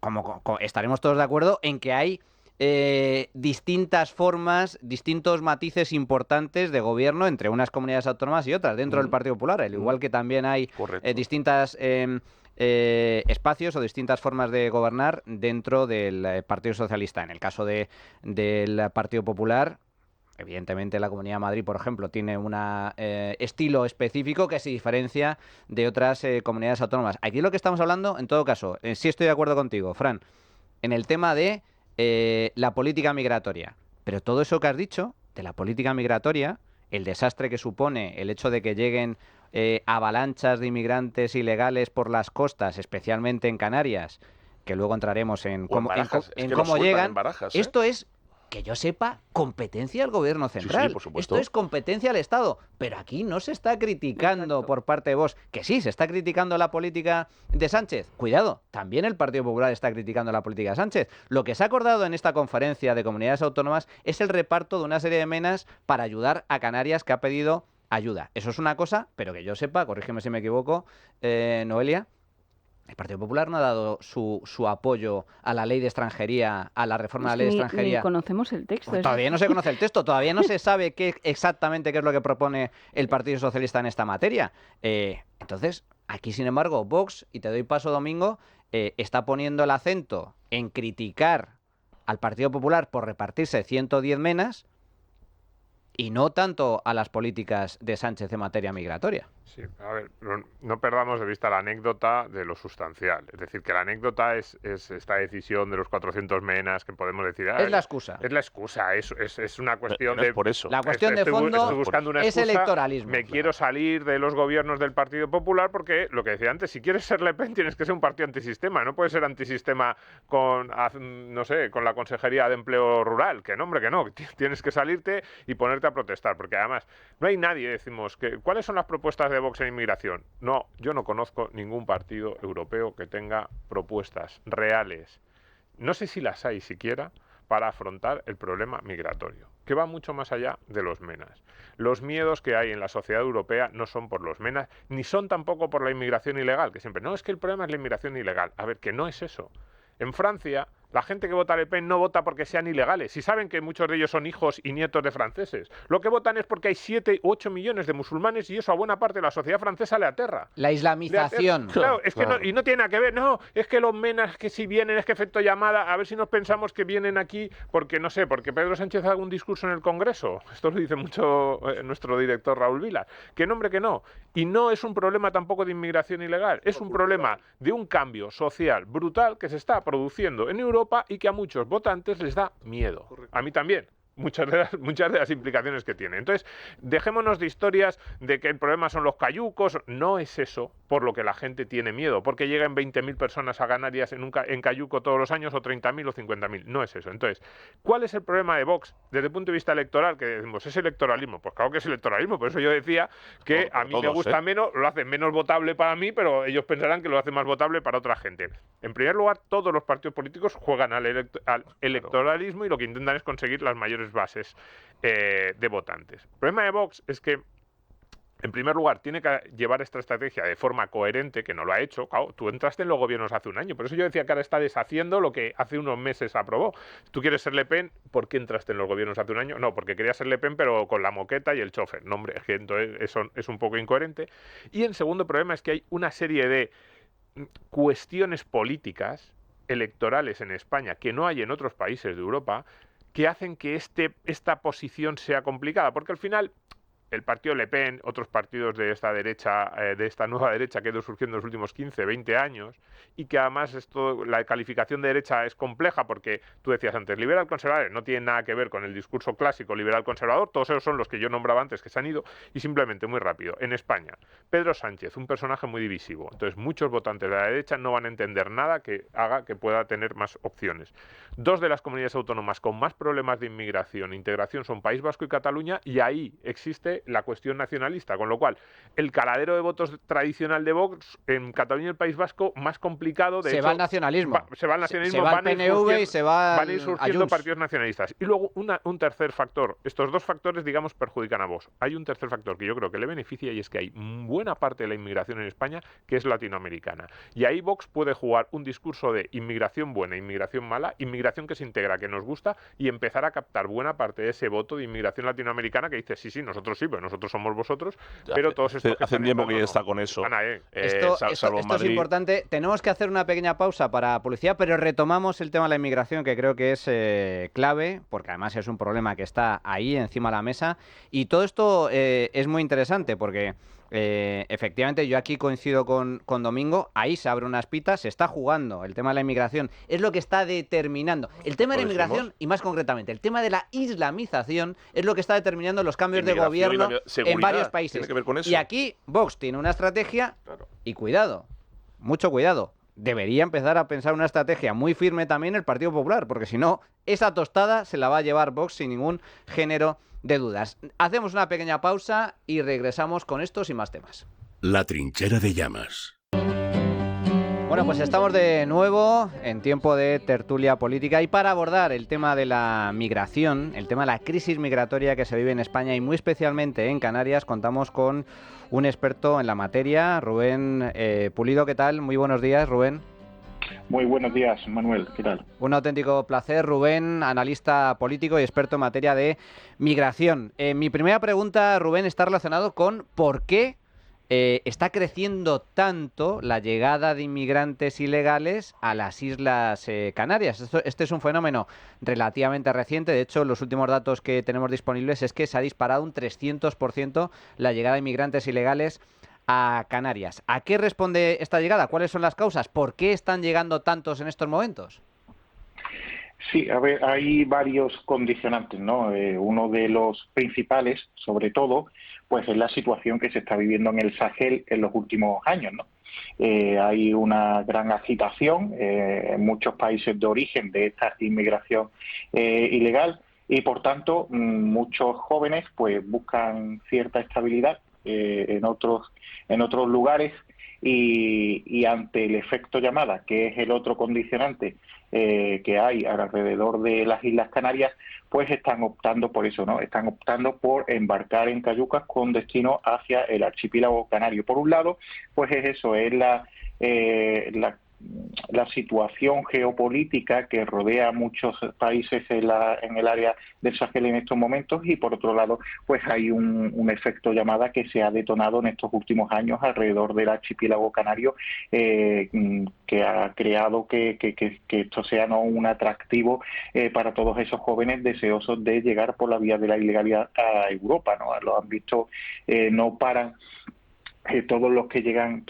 S1: como estaremos todos de acuerdo en que hay distintas formas, distintos matices importantes de gobierno entre unas comunidades autónomas y otras dentro del Partido Popular, al igual que también hay distintas espacios o distintas formas de gobernar dentro del Partido Socialista. En el caso del Partido Popular, Evidentemente la Comunidad de Madrid, por ejemplo, tiene un estilo específico que se diferencia de otras comunidades autónomas. Aquí lo que estamos hablando, en todo caso, sí estoy de acuerdo contigo, Fran, en el tema de la política migratoria. Pero todo eso que has dicho de la política migratoria, el desastre que supone el hecho de que lleguen avalanchas de inmigrantes ilegales por las costas, especialmente en Canarias, que luego entraremos en cómo llegan, esto es, que yo sepa, competencia del gobierno central.
S2: Sí, por supuesto.
S1: Esto es competencia del Estado. Pero aquí no se está criticando por parte de Vox, que sí, se está criticando la política de Sánchez. Cuidado, también el Partido Popular está criticando la política de Sánchez. Lo que se ha acordado en esta conferencia de comunidades autónomas es el reparto de una serie de menas para ayudar a Canarias, que ha pedido ayuda. Eso es una cosa, pero que yo sepa, corrígeme si me equivoco, Noelia, el Partido Popular no ha dado su apoyo a la ley de extranjería, a la reforma de la ley de extranjería.
S3: Ni conocemos el texto.
S1: Pues todavía no se conoce el texto, todavía no se sabe exactamente qué es lo que propone el Partido Socialista en esta materia. Entonces, aquí, sin embargo, Vox, y te doy paso, Domingo, está poniendo el acento en criticar al Partido Popular por repartirse 110 menas y no tanto a las políticas de Sánchez en materia migratoria.
S4: Sí, a ver, no perdamos de vista la anécdota de lo sustancial. Es decir, que la anécdota es esta decisión de los 400 menas que podemos decir...
S1: Es la excusa.
S4: Es la excusa, es una cuestión
S2: no
S4: de...
S2: es por eso.
S1: La cuestión de fondo
S4: estoy buscando una
S1: es
S4: excusa,
S1: electoralismo.
S4: Quiero salir de los gobiernos del Partido Popular porque, lo que decía antes, si quieres ser Le Pen tienes que ser un partido antisistema. No puedes ser antisistema con la Consejería de Empleo Rural. Que no, hombre, que no. Tienes que salirte y ponerte a protestar. Porque además, no hay nadie, decimos, ¿cuáles son las propuestas de Vox en inmigración? No, yo no conozco ningún partido europeo que tenga propuestas reales, no sé si las hay siquiera, para afrontar el problema migratorio, que va mucho más allá de los menas. Los miedos que hay en la sociedad europea no son por los menas, ni son tampoco por la inmigración ilegal, que siempre, no, es que el problema es la inmigración ilegal. A ver, que no es eso. En Francia, la gente que vota a Le Pen no vota porque sean ilegales. Si saben que muchos de ellos son hijos y nietos de franceses. Lo que votan es porque hay 7 u 8 millones de musulmanes y eso a buena parte de la sociedad francesa le aterra.
S1: La islamización.
S4: Claro, es que no, y no tiene nada que ver. No, es que los menas que si vienen es que efecto llamada, a ver si nos pensamos que vienen aquí porque, no sé, porque Pedro Sánchez haga un discurso en el Congreso. Esto lo dice mucho nuestro director Raúl Vila. Que no, hombre, que no. Y no es un problema tampoco de inmigración ilegal. Es un problema de un cambio social brutal que se está produciendo en Europa y que a muchos votantes les da miedo. A mí también. Muchas de las implicaciones que tiene. Entonces, dejémonos de historias de que el problema son los cayucos. No es eso por lo que la gente tiene miedo, porque llegan 20.000 personas a Canarias en cayuco todos los años, o 30.000 o 50.000. No es eso. Entonces, ¿cuál es el problema de Vox desde el punto de vista electoral? Que decimos, ¿es electoralismo? Pues claro que es electoralismo. Por eso yo decía que a mí me gusta menos, lo hacen menos votable para mí, pero ellos pensarán que lo hacen más votable para otra gente. En primer lugar, todos los partidos políticos juegan al electoralismo y lo que intentan es conseguir las mayores bases de votantes. El problema de Vox es que, en primer lugar, tiene que llevar esta estrategia de forma coherente, que no lo ha hecho. Claro, tú entraste en los gobiernos hace un año, por eso yo decía que ahora está deshaciendo lo que hace unos meses aprobó. Tú quieres ser Le Pen, ¿por qué entraste en los gobiernos hace un año? No, porque querías ser Le Pen, pero con la moqueta y el chofer. No, hombre, es que entonces eso es un poco incoherente. Y el segundo problema es que hay una serie de cuestiones políticas electorales en España que no hay en otros países de Europa, que hacen que esta posición sea complicada, porque al final el partido Le Pen, otros partidos de esta derecha, de esta nueva derecha que ha ido surgiendo en los últimos 15, 20 años, y que además la calificación de derecha es compleja porque tú decías antes, liberal conservador, no tiene nada que ver con el discurso clásico liberal conservador, todos esos son los que yo nombraba antes que se han ido, y simplemente, muy rápido, en España, Pedro Sánchez, un personaje muy divisivo, entonces muchos votantes de la derecha no van a entender nada que haga que pueda tener más opciones. 2 de las comunidades autónomas con más problemas de inmigración e integración son País Vasco y Cataluña, y ahí existe la cuestión nacionalista, con lo cual el caladero de votos tradicional de Vox en Cataluña y el País Vasco más complicado.
S1: Se va al nacionalismo.
S4: Se va al nacionalismo,
S1: se va al PNV y se va
S4: van a ir surgiendo partidos nacionalistas. Y luego un tercer factor. Estos 2 factores, digamos, perjudican a Vox. Hay un tercer factor que yo creo que le beneficia, y es que hay buena parte de la inmigración en España que es latinoamericana. Y ahí Vox puede jugar un discurso de inmigración buena, inmigración mala, inmigración que se integra, que nos gusta, y empezar a captar buena parte de ese voto de inmigración latinoamericana que dice, sí, nosotros sí sí, pues nosotros somos vosotros, pero todos estos
S2: hace tiempo que ya está con eso.
S1: Esto es importante. Tenemos que hacer una pequeña pausa para publicidad, pero retomamos el tema de la inmigración, que creo que es clave, porque además es un problema que está ahí encima de la mesa. Y todo esto es muy interesante, porque efectivamente yo aquí coincido con Domingo. Ahí se abre una espita, se está jugando. El tema de la inmigración es lo que está determinando. El tema de la inmigración, y más concretamente, el tema de la islamización es lo que está determinando los cambios de gobierno en varios países.
S2: Tiene que ver con eso.
S1: Y aquí Vox tiene una estrategia, y cuidado, mucho cuidado. Debería empezar a pensar una estrategia muy firme también el Partido Popular, porque si no, esa tostada se la va a llevar Vox sin ningún género de dudas. Hacemos una pequeña pausa y regresamos con estos y más temas.
S7: La trinchera de llamas.
S1: Bueno, pues estamos de nuevo en tiempo de tertulia política y para abordar el tema de la migración, el tema de la crisis migratoria que se vive en España y muy especialmente en Canarias, contamos con un experto en la materia, Rubén Pulido. ¿Qué tal? Muy buenos días, Rubén.
S8: Muy buenos días, Manuel. ¿Qué tal?
S1: Un auténtico placer, Rubén, analista político y experto en materia de migración. Mi primera pregunta, Rubén, está relacionado con por qué está creciendo tanto la llegada de inmigrantes ilegales a las Islas Canarias. Este es un fenómeno relativamente reciente. De hecho, los últimos datos que tenemos disponibles es que se ha disparado un 300% la llegada de inmigrantes ilegales a Canarias. ¿A qué responde esta llegada? ¿Cuáles son las causas? ¿Por qué están llegando tantos en estos momentos?
S8: Sí, a ver, hay varios condicionantes, ¿no? Uno de los principales, sobre todo, pues es la situación que se está viviendo en el Sahel en los últimos años, ¿no? Hay una gran agitación en muchos países de origen de esta inmigración ilegal y, por tanto, muchos jóvenes pues buscan cierta estabilidad en otros lugares y ante el efecto llamada, que es el otro condicionante que hay alrededor de las Islas Canarias, pues están optando por eso, ¿no? Están optando por embarcar en cayucas con destino hacia el archipiélago canario. Por un lado, pues es eso, es la situación geopolítica que rodea a muchos países en el área del Sahel en estos momentos y por otro lado pues hay un efecto llamada que se ha detonado en estos últimos años alrededor del archipiélago canario que ha creado que esto sea no un atractivo para todos esos jóvenes deseosos de llegar por la vía de la ilegalidad a Europa, ¿no? Lo han visto, no paran. Todos los que llegan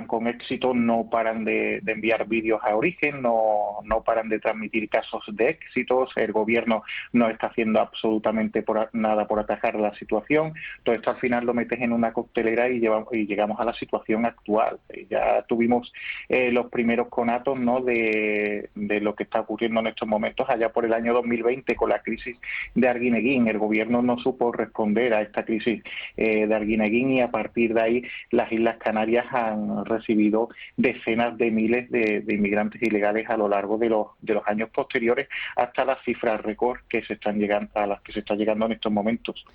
S8: con éxito no paran de enviar vídeos a origen, no paran de transmitir casos de éxitos, el gobierno no está haciendo absolutamente nada por atajar la situación. Todo esto al final lo metes en una coctelera y llegamos a la situación actual. Ya tuvimos los primeros conatos, ¿no? de lo que está ocurriendo en estos momentos allá por el año 2020 con la crisis de Arguineguín. El gobierno no supo responder a esta crisis de Arguineguín y a partir de ahí las Islas Canarias han recibido decenas de miles de inmigrantes ilegales a lo largo de los años posteriores hasta las cifras récord que se están llegando a las que se está llegando en estos momentos.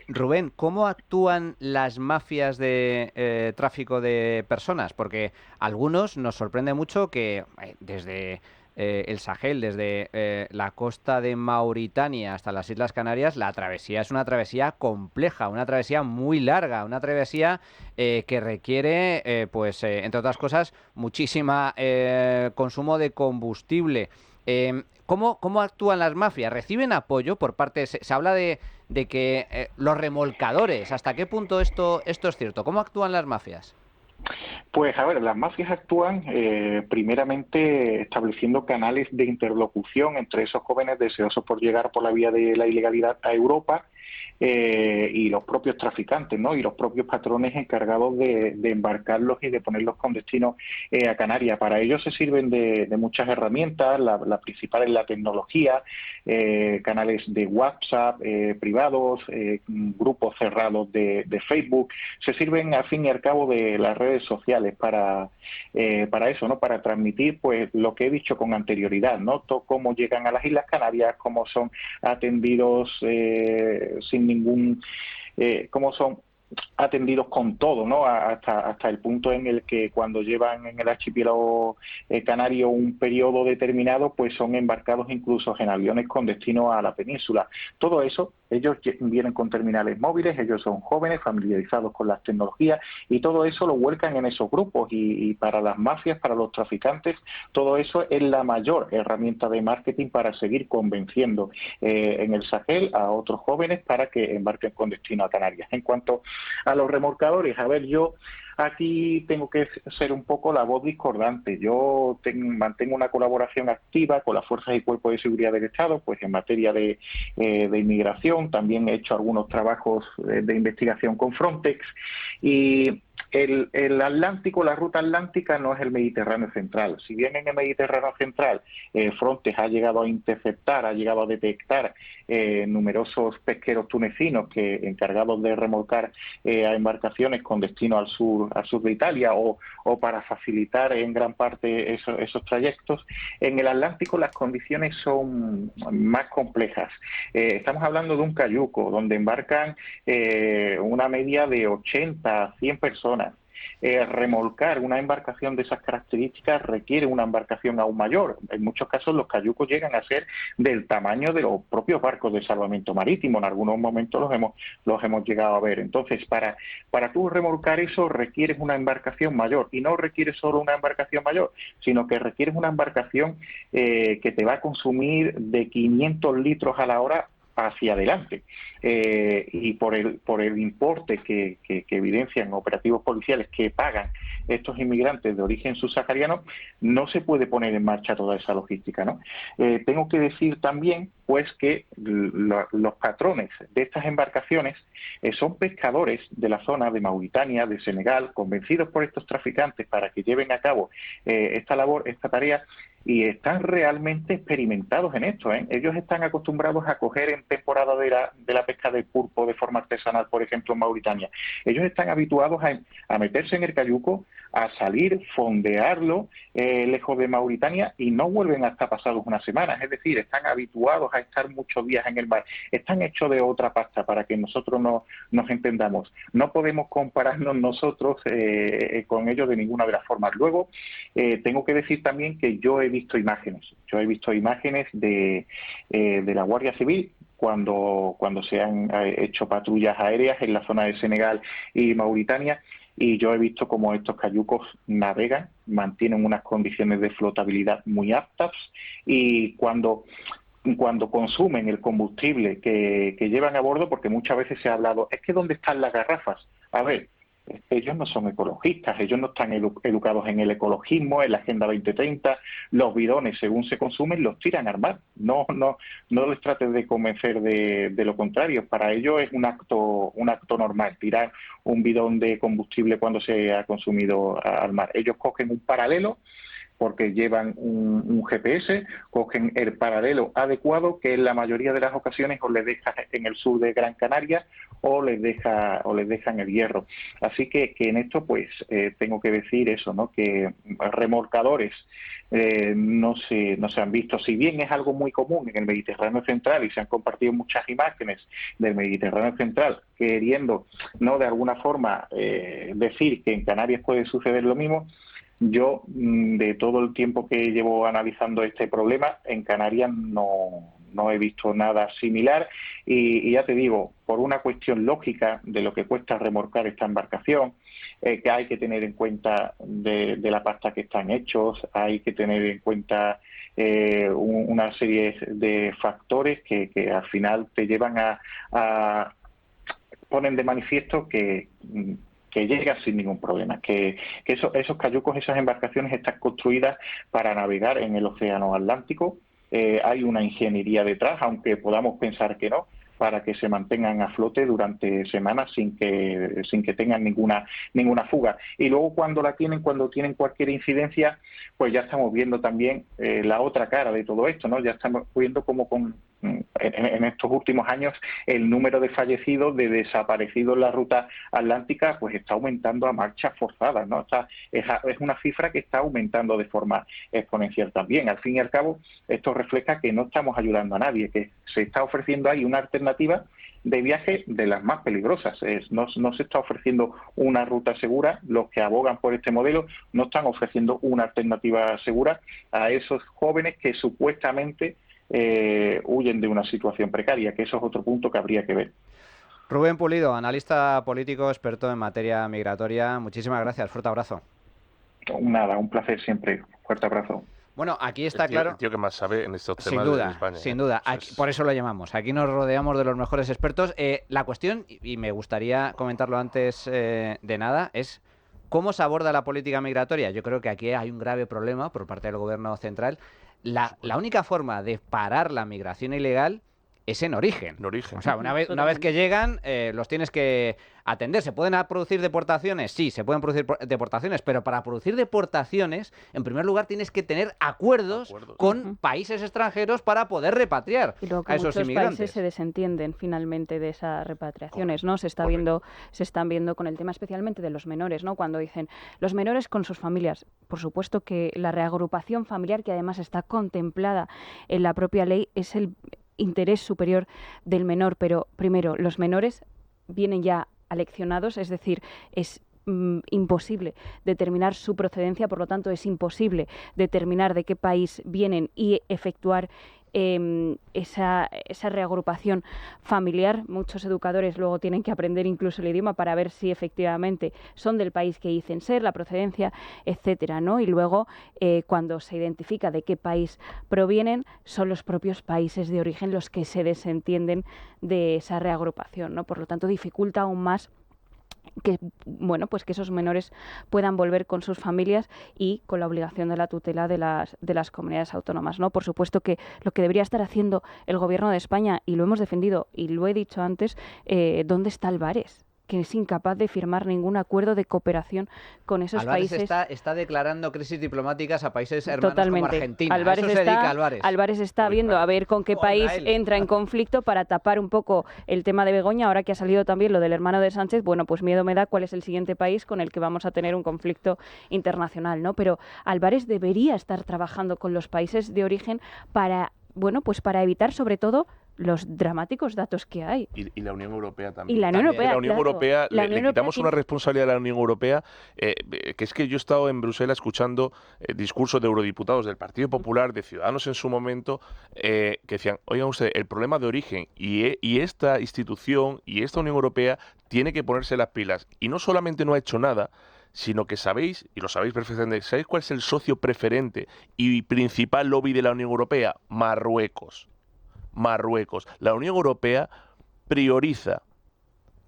S1: Rubén, ¿cómo actúan las mafias de tráfico de personas? Porque algunos nos sorprende mucho que desde el Sahel, desde la costa de Mauritania hasta las Islas Canarias, la travesía es una travesía compleja, una travesía muy larga, una travesía que requiere, entre otras cosas, muchísima consumo de combustible. ¿Cómo actúan las mafias? ¿Reciben apoyo por parte? Se habla de que los remolcadores, ¿hasta qué punto esto es cierto? ¿Cómo actúan las mafias?
S8: Pues a ver, las mafias actúan primeramente estableciendo canales de interlocución entre esos jóvenes deseosos por llegar por la vía de la ilegalidad a Europa y los propios traficantes, ¿no? Y los propios patrones encargados de embarcarlos y de ponerlos con destino a Canarias. Para ello se sirven de muchas herramientas, la principal es la tecnología, canales de WhatsApp privados, grupos cerrados de Facebook. Se sirven al fin y al cabo de las redes sociales para eso, ¿no? Para transmitir pues lo que he dicho con anterioridad, ¿no? Cómo llegan a las Islas Canarias, cómo son atendidos sin ningún, cómo son atendidos con todo, ¿no? Hasta el punto en el que cuando llevan en el archipiélago canario un periodo determinado, pues son embarcados incluso en aviones con destino a la península. Todo eso Ellos vienen con terminales móviles, ellos son jóvenes, familiarizados con las tecnologías y todo eso lo vuelcan en esos grupos y para las mafias, para los traficantes, todo eso es la mayor herramienta de marketing para seguir convenciendo en el Sahel a otros jóvenes para que embarquen con destino a Canarias. En cuanto a los remolcadores, a ver, yo aquí tengo que ser un poco la voz discordante. Yo mantengo una colaboración activa con las fuerzas y cuerpos de seguridad del Estado, pues en materia de inmigración. También he hecho algunos trabajos de investigación con Frontex y el Atlántico, la ruta atlántica no es el Mediterráneo central. Si bien en el Mediterráneo central Frontex ha llegado a interceptar, ha llegado a detectar numerosos pesqueros tunecinos que encargados de remolcar a embarcaciones con destino al sur de Italia o para facilitar en gran parte esos trayectos, en el Atlántico las condiciones son más complejas. Estamos hablando de un cayuco donde embarcan una media de 80 a 100 personas. Remolcar una embarcación de esas características requiere una embarcación aún mayor. En muchos casos los cayucos llegan a ser del tamaño de los propios barcos de salvamento marítimo. En algunos momentos los hemos llegado a ver. Entonces, para tú remolcar eso requieres una embarcación mayor, y no requieres solo una embarcación mayor, sino que requieres una embarcación que te va a consumir de 500 litros a la hora hacia adelante, y por el importe que evidencian operativos policiales que pagan estos inmigrantes de origen subsahariano, no se puede poner en marcha toda esa logística, ¿no? Tengo que decir también pues que los patrones de estas embarcaciones son pescadores de la zona de Mauritania, de Senegal, convencidos por estos traficantes para que lleven a cabo esta labor, esta tarea, y están realmente experimentados en esto, ¿eh? Ellos están acostumbrados a coger en temporada de la pesca del pulpo de forma artesanal, por ejemplo, en Mauritania. Ellos están habituados a meterse en el cayuco, a salir, fondearlo lejos de Mauritania, y no vuelven hasta pasados unas semanas. Es decir, están habituados a estar muchos días en el mar. Están hechos de otra pasta, para que nosotros nos entendamos. No podemos compararnos nosotros con ellos de ninguna de las formas. Luego, tengo que decir también que yo he visto imágenes. Yo he visto imágenes de la Guardia Civil cuando se han hecho patrullas aéreas en la zona de Senegal y Mauritania, y yo he visto cómo estos cayucos navegan, mantienen unas condiciones de flotabilidad muy aptas, y cuando consumen el combustible que llevan a bordo, porque muchas veces se ha hablado, es que ¿dónde están las garrafas? A ver, ellos no son ecologistas, ellos no están educados en el ecologismo, en la Agenda 2030. Los bidones, según se consumen, los tiran al mar. No les trates de convencer de lo contrario. Para ellos es un acto normal tirar un bidón de combustible cuando se ha consumido al mar. Ellos cogen un paralelo, porque llevan un GPS, cogen el paralelo adecuado, que en la mayoría de las ocasiones os les deja en el sur de Gran Canaria o les deja en el Hierro. Así que en esto pues tengo que decir eso, ¿no? Que remolcadores no se han visto. Si bien es algo muy común en el Mediterráneo central y se han compartido muchas imágenes del Mediterráneo central queriendo, no de alguna forma decir que en Canarias puede suceder lo mismo, yo, de todo el tiempo que llevo analizando este problema, en Canarias no he visto nada similar, y ya te digo, por una cuestión lógica de lo que cuesta remolcar esta embarcación, que hay que tener en cuenta de la pasta que están hechos, hay que tener en cuenta una serie de factores que al final te llevan a ponen de manifiesto que llega sin ningún problema, que esos cayucos, esas embarcaciones están construidas para navegar en el océano Atlántico. Hay una ingeniería detrás, aunque podamos pensar que no, para que se mantengan a flote durante semanas sin que tengan ninguna fuga. Y luego cuando tienen cualquier incidencia, pues ya estamos viendo también la otra cara de todo esto, ¿no? Ya estamos viendo cómo en estos últimos años el número de fallecidos, de desaparecidos en la ruta atlántica, pues está aumentando a marchas forzadas, ¿no? Es una cifra que está aumentando de forma exponencial también. Al fin y al cabo, esto refleja que no estamos ayudando a nadie, que se está ofreciendo ahí una alternativa de viaje de las más peligrosas. No se está ofreciendo una ruta segura. Los que abogan por este modelo no están ofreciendo una alternativa segura a esos jóvenes que supuestamente huyen de una situación precaria, que eso es otro punto que habría que ver.
S1: Rubén Pulido, analista político, experto en materia migratoria. Muchísimas gracias. Fuerte abrazo.
S8: Nada, un placer siempre. Fuerte abrazo.
S1: Bueno, aquí está claro.
S2: El tío que más sabe en estos temas
S1: sin duda,
S2: en España.
S1: Sin duda. Aquí, por eso lo llamamos. Aquí nos rodeamos de los mejores expertos. La cuestión, y me gustaría comentarlo antes de nada, es cómo se aborda la política migratoria. Yo creo que aquí hay un grave problema por parte del gobierno central. La única forma de parar la migración ilegal es en origen. O sea, una vez que llegan, los tienes que atender. ¿Se pueden producir deportaciones? Sí, se pueden producir deportaciones, pero para producir deportaciones, en primer lugar, tienes que tener acuerdos con países extranjeros para poder repatriar
S3: y luego
S1: a esos
S3: muchos
S1: inmigrantes.
S3: países se desentienden finalmente de esas repatriaciones, ¿no? Se están viendo con el tema especialmente de los menores, ¿no? Cuando dicen los menores con sus familias. Por supuesto que la reagrupación familiar, que además está contemplada en la propia ley, es el interés superior del menor, pero primero, los menores vienen ya aleccionados, es decir, es imposible determinar su procedencia, por lo tanto es imposible determinar de qué país vienen y efectuar esa reagrupación familiar. Muchos educadores luego tienen que aprender incluso el idioma para ver si efectivamente son del país que dicen ser, la procedencia, etcétera, ¿no? Y luego, cuando se identifica de qué país provienen, son los propios países de origen los que se desentienden de esa reagrupación, ¿no? Por lo tanto, dificulta aún más que esos menores puedan volver con sus familias y con la obligación de la tutela de las comunidades autónomas, ¿no? Por supuesto que lo que debería estar haciendo el Gobierno de España, y lo hemos defendido y lo he dicho antes, ¿dónde está Álvarez? Que es incapaz de firmar ningún acuerdo de cooperación con esos países.
S1: Está declarando crisis diplomáticas a países hermanos
S3: Totalmente.
S1: como Argentina.
S3: Álvarez
S1: Eso se dedica Álvarez.
S3: Álvarez está viendo a ver con qué país entra en conflicto para tapar un poco el tema de Begoña. Ahora que ha salido también lo del hermano de Sánchez, bueno, pues miedo me da cuál es el siguiente país con el que vamos a tener un conflicto internacional, ¿no? Pero Álvarez debería estar trabajando con los países de origen para evitar sobre todo los dramáticos datos que hay.
S2: Y la Unión Europea también.
S3: Y la Unión Europea,
S2: la Unión Europea le quitamos
S3: tiene
S2: una responsabilidad a la Unión Europea, que es que yo he estado en Bruselas escuchando discursos de eurodiputados del Partido Popular, de Ciudadanos en su momento, que decían, oigan usted, el problema de origen y esta institución y esta Unión Europea tiene que ponerse las pilas. Y no solamente no ha hecho nada, sino que sabéis, y lo sabéis perfectamente, ¿sabéis cuál es el socio preferente y principal lobby de la Unión Europea? Marruecos. La Unión Europea prioriza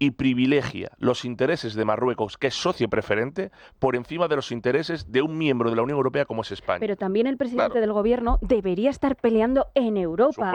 S2: y privilegia los intereses de Marruecos, que es socio preferente, por encima de los intereses de un miembro de la Unión Europea como es España.
S3: Pero también el presidente del gobierno debería estar peleando en Europa,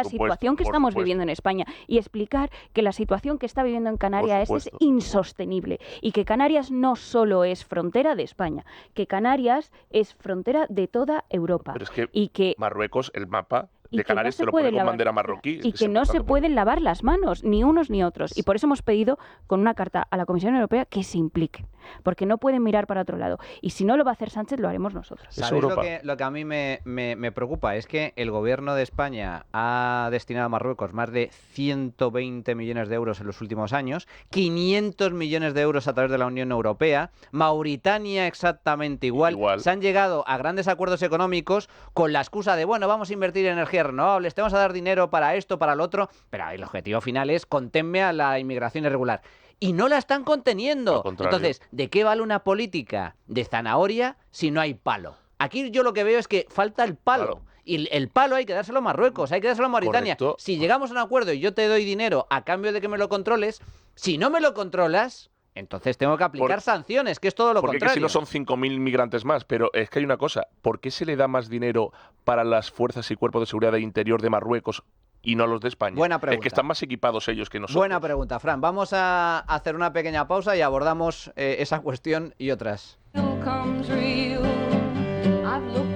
S3: situación que estamos viviendo en España, y explicar que la situación que está viviendo en Canarias es insostenible y que Canarias no solo es frontera de España, que Canarias es frontera de toda Europa.
S2: Pero es que,
S3: y que
S2: Marruecos, el mapa de Canarias se lo pone con bandera marroquí.
S3: Y que no se pueden lavar las manos, ni unos ni otros. Y por eso hemos pedido con una carta a la Comisión Europea que se impliquen, porque no pueden mirar para otro lado. Y si no lo va a hacer Sánchez, lo haremos nosotros.
S1: ¿Sabéis lo que a mí me preocupa? Es que el gobierno de España ha destinado a Marruecos más de 120 millones de euros en los últimos años, 500 millones de euros a través de la Unión Europea, Mauritania exactamente igual. Se han llegado a grandes acuerdos económicos con la excusa de, vamos a invertir en energía renovables, te vamos a dar dinero para esto, para lo otro, pero el objetivo final es contenme a la inmigración irregular. Y no la están conteniendo. Entonces, ¿de qué vale una política de zanahoria si no hay palo? Aquí yo lo que veo es que falta el palo. Claro. Y el palo hay que dárselo a Marruecos, hay que dárselo a Mauritania.
S2: Correcto.
S1: Si llegamos a un acuerdo y yo te doy dinero a cambio de que me lo controles, si no me lo controlas, entonces tengo que aplicar sanciones, que es todo lo contrario.
S2: Porque si no son 5.000 migrantes más, pero es que hay una cosa, ¿por qué se le da más dinero para las fuerzas y cuerpos de seguridad de interior de Marruecos y no los de España?
S1: Buena pregunta.
S2: Es que están más equipados ellos que nosotros.
S1: Buena pregunta, Fran. Vamos a hacer una pequeña pausa y abordamos esa cuestión y otras.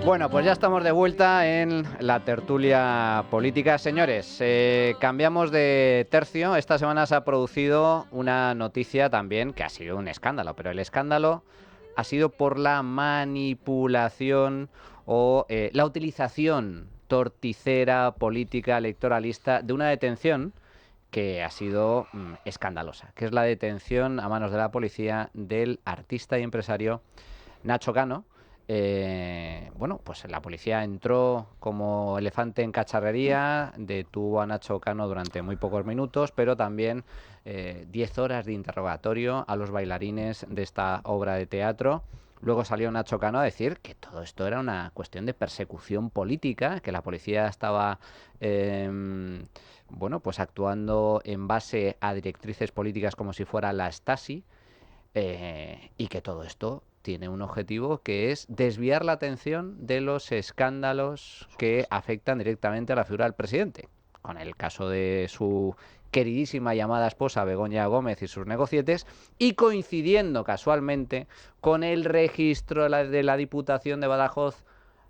S1: Bueno, pues ya estamos de vuelta en la tertulia política. Señores, cambiamos de tercio. Esta semana se ha producido una noticia también que ha sido un escándalo, pero el escándalo ha sido por la manipulación o la utilización torticera, política, electoralista de una detención que ha sido escandalosa, que es la detención a manos de la policía del artista y empresario Nacho Cano, Bueno, pues la policía entró como elefante en cacharrería, detuvo a Nacho Cano durante muy pocos minutos, pero también 10 horas de interrogatorio a los bailarines de esta obra de teatro. Luego salió Nacho Cano a decir que todo esto era una cuestión de persecución política, que la policía estaba bueno, pues actuando en base a directrices políticas como si fuera la Stasi, y que todo esto tiene un objetivo, que es desviar la atención de los escándalos que afectan directamente a la figura del presidente, con el caso de su queridísima llamada esposa Begoña Gómez y sus negocietes, y coincidiendo casualmente con el registro de la Diputación de Badajoz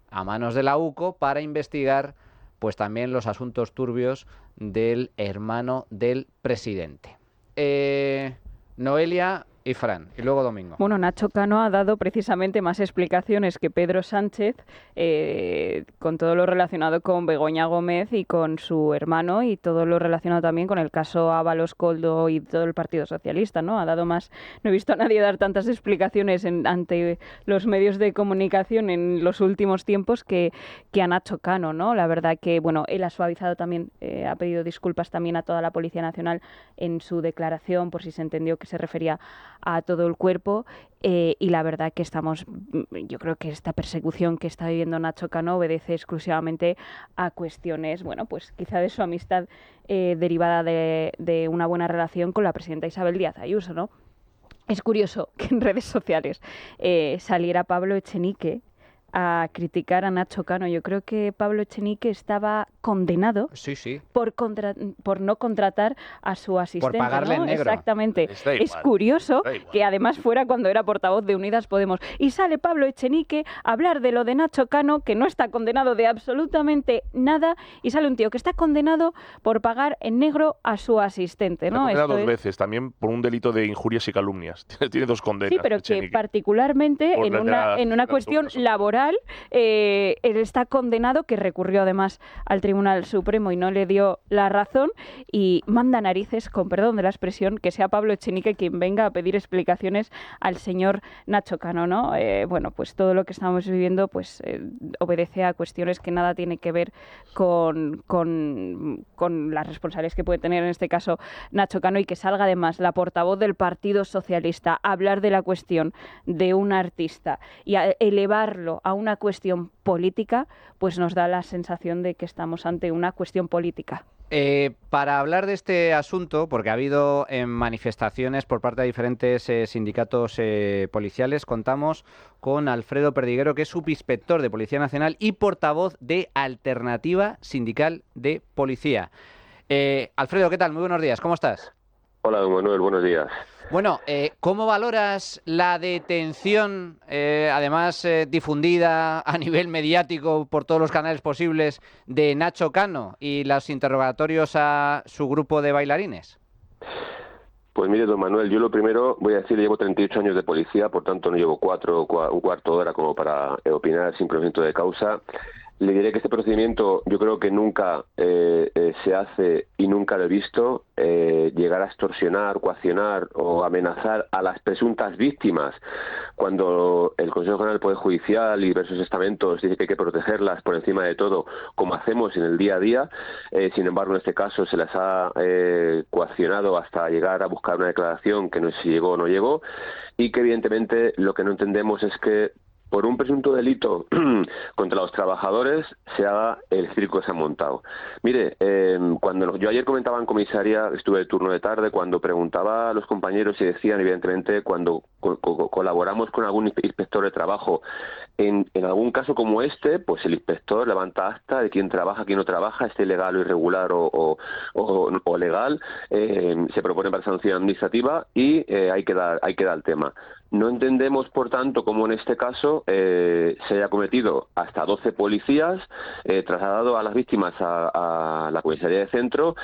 S1: a manos de la UCO para investigar pues también los asuntos turbios del hermano del presidente. Noelia y Fran, y luego Domingo.
S3: Bueno, Nacho Cano ha dado precisamente más explicaciones que Pedro Sánchez con todo lo relacionado con Begoña Gómez y con su hermano, y todo lo relacionado también con el caso Ábalos, Koldo y todo el Partido Socialista, ¿no? Ha dado más. No he visto a nadie dar tantas explicaciones ante los medios de comunicación en los últimos tiempos que a Nacho Cano, ¿no? La verdad que, bueno, él ha suavizado también, ha pedido disculpas también a toda la Policía Nacional en su declaración, por si se entendió que se refería a todo el cuerpo, y la verdad que yo creo que esta persecución que está viviendo Nacho Cano obedece exclusivamente a cuestiones, bueno, pues quizá de su amistad derivada de una buena relación con la presidenta Isabel Díaz Ayuso, ¿no? Es curioso que en redes sociales saliera Pablo Echenique a criticar a Nacho Cano. Yo creo que Pablo Echenique estaba condenado por no contratar a su asistente.
S1: Por pagarle en negro.
S3: Exactamente. Es curioso que además fuera cuando era portavoz de Unidas Podemos. Y sale Pablo Echenique a hablar de lo de Nacho Cano, que no está condenado de absolutamente nada, y sale un tío que está condenado por pagar en negro a su asistente, ¿no?
S2: Está condenado 2 veces, también por un delito de injurias y calumnias. Tiene 2 condenas.
S3: Sí, pero
S2: Echenique,
S3: que particularmente en una cuestión laboral, él está condenado, que recurrió además al Tribunal Supremo y no le dio la razón, y manda narices, con perdón de la expresión, que sea Pablo Echenique quien venga a pedir explicaciones al señor Nacho Cano, ¿no? Bueno, pues todo lo que estamos viviendo pues obedece a cuestiones que nada tiene que ver con las responsabilidades que puede tener en este caso Nacho Cano, y que salga además la portavoz del Partido Socialista a hablar de la cuestión de un artista y a elevarlo a una cuestión política, pues nos da la sensación de que estamos ante una cuestión política.
S1: Para hablar de este asunto, porque ha habido manifestaciones por parte de diferentes sindicatos policiales, contamos con Alfredo Perdiguero, que es subinspector de Policía Nacional y portavoz de Alternativa Sindical de Policía. Alfredo, ¿qué tal? Muy buenos días, ¿cómo estás?
S9: Hola, don Manuel, buenos días.
S1: Bueno, ¿cómo valoras la detención, además difundida a nivel mediático por todos los canales posibles, de Nacho Cano y los interrogatorios a su grupo de bailarines?
S9: Pues mire, don Manuel, yo lo primero voy a decir, llevo 38 años de policía, por tanto no llevo un cuarto de hora como para opinar sin conocimiento de causa. Le diré que este procedimiento yo creo que nunca se hace y nunca lo he visto, llegar a extorsionar, coaccionar o amenazar a las presuntas víctimas cuando el Consejo General del Poder Judicial y diversos estamentos dice que hay que protegerlas por encima de todo, como hacemos en el día a día. Sin embargo, en este caso se las ha coaccionado hasta llegar a buscar una declaración que no sé si llegó o no llegó, y que evidentemente lo que no entendemos es que por un presunto delito contra los trabajadores se haga el circo que se ha montado. Mire, cuando yo ayer comentaba en comisaría, estuve de turno de tarde, cuando preguntaba a los compañeros y decían, evidentemente, cuando colaboramos con algún inspector de trabajo, en algún caso como este, pues el inspector levanta acta de quién trabaja, quién no trabaja, esté legal o irregular o legal, se propone para sanción administrativa y hay que dar el tema. No entendemos, por tanto, cómo en este caso se haya cometido hasta 12 policías, trasladado a las víctimas a la comisaría de centro,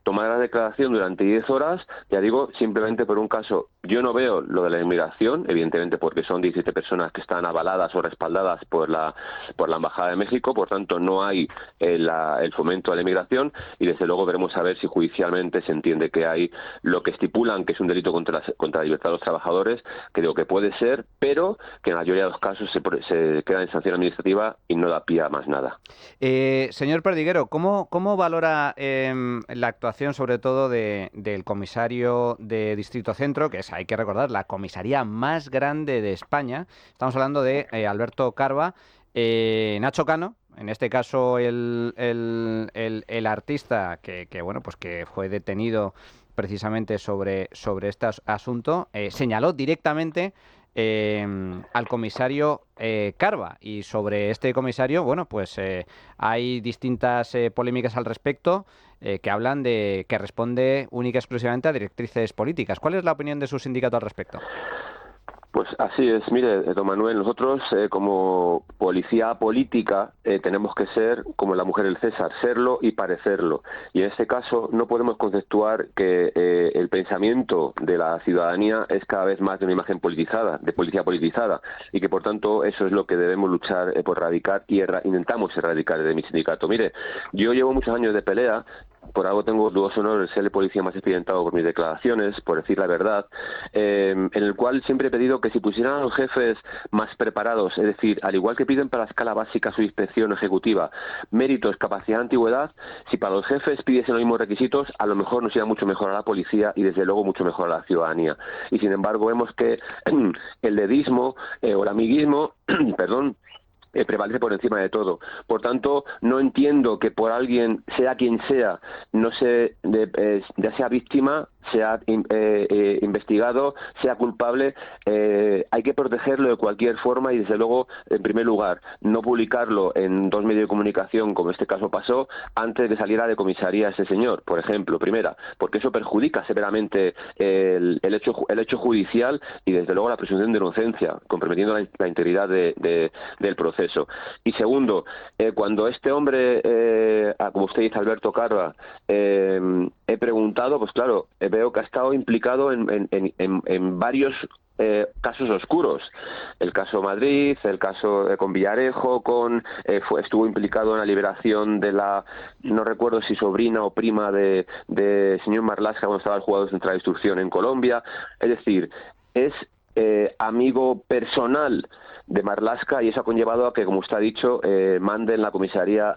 S9: tomar la declaración durante 10 horas, ya digo, simplemente por un caso. Yo no veo lo de la inmigración, evidentemente porque son 17 personas que están avaladas o respaldadas por la Embajada de México, por tanto no hay el fomento a la inmigración, y desde luego veremos a ver si judicialmente se entiende que hay lo que estipulan que es un delito contra la libertad de los trabajadores, creo que puede ser, pero que en la mayoría de los casos se queda en sanción administrativa y no da pie a más nada.
S1: Señor Perdiguero, ¿cómo valora la actuación sobre todo del comisario de Distrito Centro, que es, hay que recordar, la comisaría más grande de España? Estamos hablando de Alberto Carva. Nacho Cano, en este caso el artista que bueno, pues que fue detenido precisamente sobre este asunto, señaló directamente al comisario Carva, y sobre este comisario, bueno, pues hay distintas polémicas al respecto que hablan de que responde única y exclusivamente a directrices políticas. ¿Cuál es la opinión de su sindicato al respecto?
S9: Pues así es, mire, don Manuel, nosotros como policía política tenemos que ser como la mujer del César, serlo y parecerlo. Y en este caso no podemos conceptuar que el pensamiento de la ciudadanía es cada vez más de una imagen politizada, de policía politizada, y que por tanto eso es lo que debemos luchar por erradicar y intentamos erradicar desde mi sindicato. Mire, yo llevo muchos años de pelea. Por algo tengo dudoso honor de ser el policía más experimentado por mis declaraciones, por decir la verdad, en el cual siempre he pedido que si pusieran a los jefes más preparados, es decir, al igual que piden para la escala básica su inspección ejecutiva, méritos, capacidad, antigüedad, si para los jefes pidiesen los mismos requisitos, a lo mejor nos iba mucho mejor a la policía y desde luego mucho mejor a la ciudadanía. Y sin embargo vemos que el dedismo o el amiguismo, perdón, prevalece por encima de todo. Por tanto, no entiendo que por alguien, sea quien sea, no se ya sea víctima, sea investigado, sea culpable, hay que protegerlo de cualquier forma y desde luego, en primer lugar, no publicarlo en 2 medios de comunicación, como este caso pasó, antes de saliera de comisaría ese señor, por ejemplo, primera, porque eso perjudica severamente el hecho judicial y desde luego la presunción de inocencia, comprometiendo la integridad del proceso. Y segundo, cuando este hombre, como usted dice, Alberto Carva, he preguntado, pues claro, veo que ha estado implicado en varios casos oscuros. El caso Madrid, el caso con Villarejo, estuvo implicado en la liberación de no recuerdo si sobrina o prima de señor Marlaska cuando estaba el juzgado de central de instrucción en Colombia. Es decir, es amigo personal de Marlaska y eso ha conllevado a que, como usted ha dicho, mande en la comisaría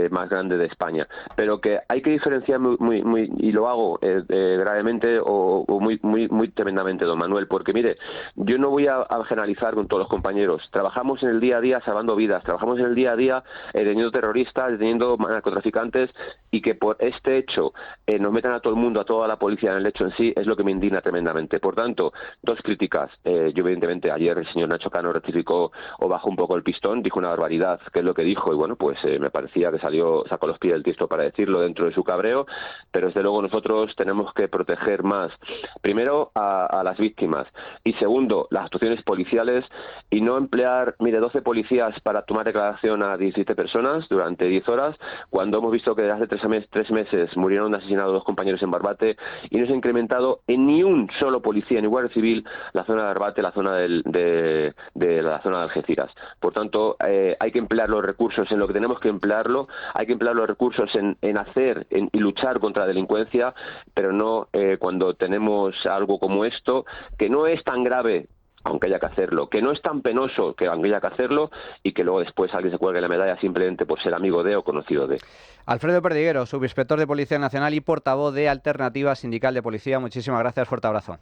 S9: más grande de España. Pero que hay que diferenciar muy y lo hago gravemente o muy tremendamente, don Manuel, porque mire, yo no voy a generalizar con todos los compañeros. Trabajamos en el día a día salvando vidas, trabajamos en el día a día deteniendo terroristas, deteniendo narcotraficantes, y que por este hecho nos metan a todo el mundo, a toda la policía en el hecho en sí, es lo que me indigna tremendamente. Por tanto, 2 críticas. Yo evidentemente ayer el señor Nacho Cano rectificó o bajó un poco el pistón, dijo una barbaridad, que es lo que dijo, y bueno, pues me parecía que sacó los pies del tiesto para decirlo dentro de su cabreo, pero desde luego nosotros tenemos que proteger más, primero a las víctimas, y segundo, las actuaciones policiales, y no emplear, 12 policías para tomar declaración a 17 personas durante 10 horas, cuando hemos visto que desde hace 3 meses murieron asesinados 2 compañeros en Barbate, y no se ha incrementado en ni un solo policía, ni guardia civil, la zona de Barbate, la zona de la zona de Algeciras. Por tanto, hay que emplear los recursos en lo que tenemos que emplearlo, hay que emplear los recursos en hacer y luchar contra la delincuencia, pero no cuando tenemos algo como esto, que no es tan grave, aunque haya que hacerlo, que no es tan penoso, que aunque haya que hacerlo, y que luego después alguien se cuelgue la medalla simplemente por ser amigo de o conocido de.
S1: Alfredo Perdiguero, subinspector de Policía Nacional y portavoz de Alternativa Sindical de Policía. Muchísimas gracias, fuerte abrazo.